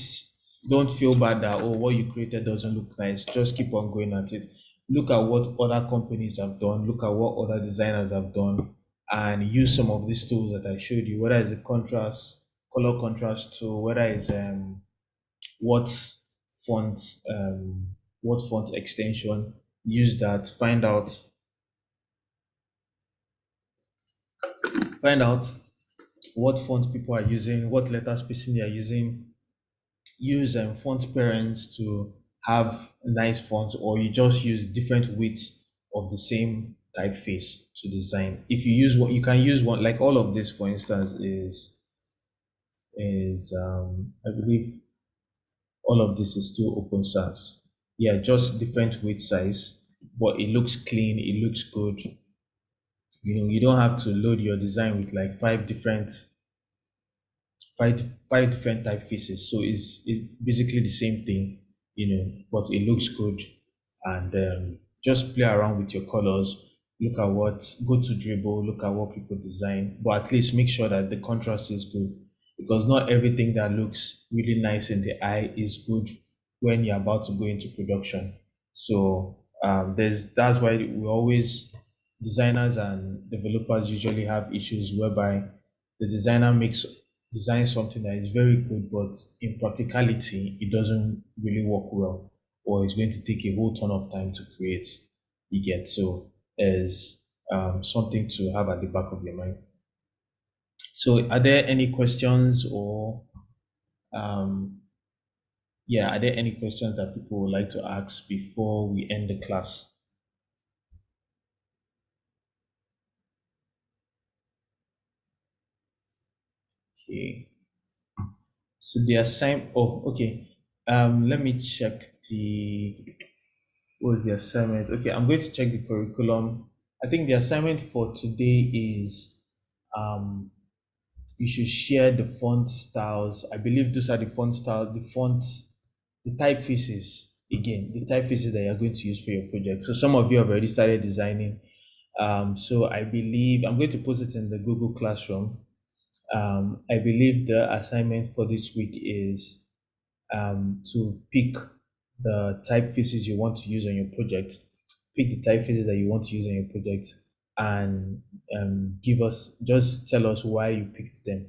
feel bad that, oh, what you created doesn't look nice. Just keep on going at it. Look at what other companies have done. Look at what other designers have done, and use some of these tools that I showed you. Whether it's a color contrast tool, whether it's what font what font extension, use that, find out what font people are using, what letter spacing they are using. Use font parents to have nice fonts, or you just use different widths of the same typeface to design. If you use one, you can use one, like all of this, for instance, is I believe all of this is still open source. Yeah, just different width size, but it looks clean, it looks good. You don't have to load your design with like five different typefaces. So it's basically the same thing, but it looks good. And just play around with your colors. Go to Dribble, look at what people design, but at least make sure that the contrast is good, because not everything that looks really nice in the eye is good when you're about to go into production. So that's why designers and developers usually have issues whereby the designer makes design something that is very good, but in practicality, it doesn't really work well, or it's going to take a whole ton of time to create. You get so as something to have at the back of your mind. So, are there any questions, or um, yeah, are there any questions that people would like to ask before we end the class? Okay. So the assign. Oh, okay. Let me check what was the assignment. Okay, I'm going to check the curriculum. I think the assignment for today is you should share the font styles. I believe those are the font styles, the typefaces. Again, the typefaces that you're going to use for your project. So some of you have already started designing. So I believe I'm going to post it in the Google Classroom. I believe the assignment for this week is to pick the typefaces you want to use on your project. Pick the typefaces that you want to use on your project, and just tell us why you picked them.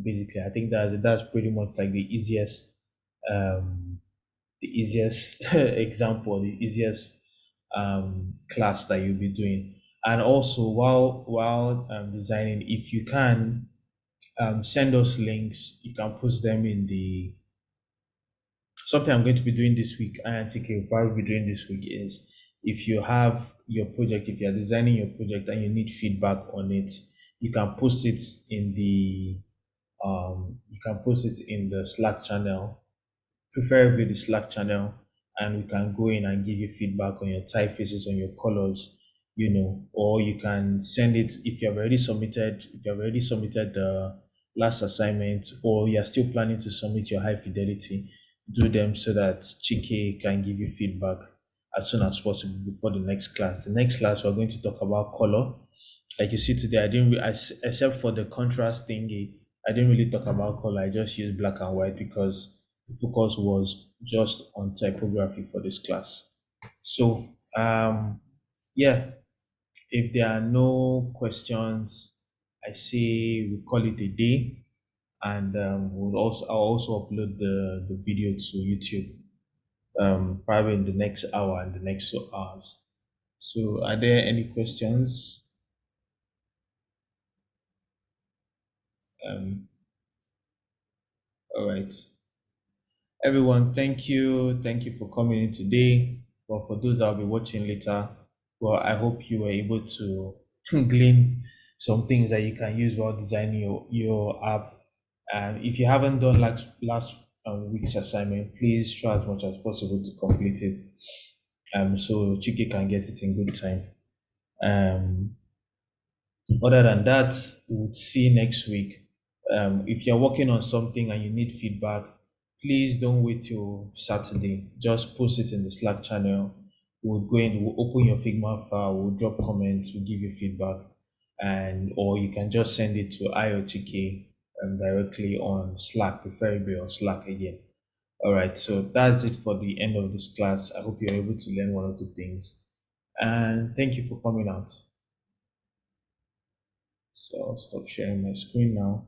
Basically, I think that's pretty much like um, the easiest example, the easiest class that you'll be doing. And also, while designing, if you can send us links, you can post them in the something I'm going to be doing this week, and TK will probably be doing this week, is if you have your project, if you're designing your project and you need feedback on it, you can post it in the Slack channel, preferably the Slack channel, and we can go in and give you feedback on your typefaces, on your colors, or you can send it if you've already submitted the last assignment, or you're still planning to submit your high fidelity, do them so that Chike can give you feedback as soon as possible before the next class. The next class, we're going to talk about color. Like you see today, I didn't, except for the contrast thingy, I didn't really talk about color. I just used black and white because the focus was just on typography for this class. So, yeah, if there are no questions, I say we call it a day, and I'll also upload the video to YouTube, probably in the next hour and the next 2 hours. So, are there any questions? Um, all right. Everyone, thank you. Thank you for coming in today. Well, for those that will be watching later, well, I hope you were able to glean some things that you can use while designing your app. And if you haven't done like last week's assignment, please try as much as possible to complete it. So Chiki can get it in good time. Um, Other than that, we'll see next week. If you're working on something and you need feedback, please don't wait till Saturday. Just post it in the Slack channel. We'll open your Figma file, we'll drop comments, we'll give you feedback, and or you can just send it to IOTK directly on Slack, preferably on Slack again. All right, so that's it for the end of this class. I hope you're able to learn one or two things. And thank you for coming out. So I'll stop sharing my screen now.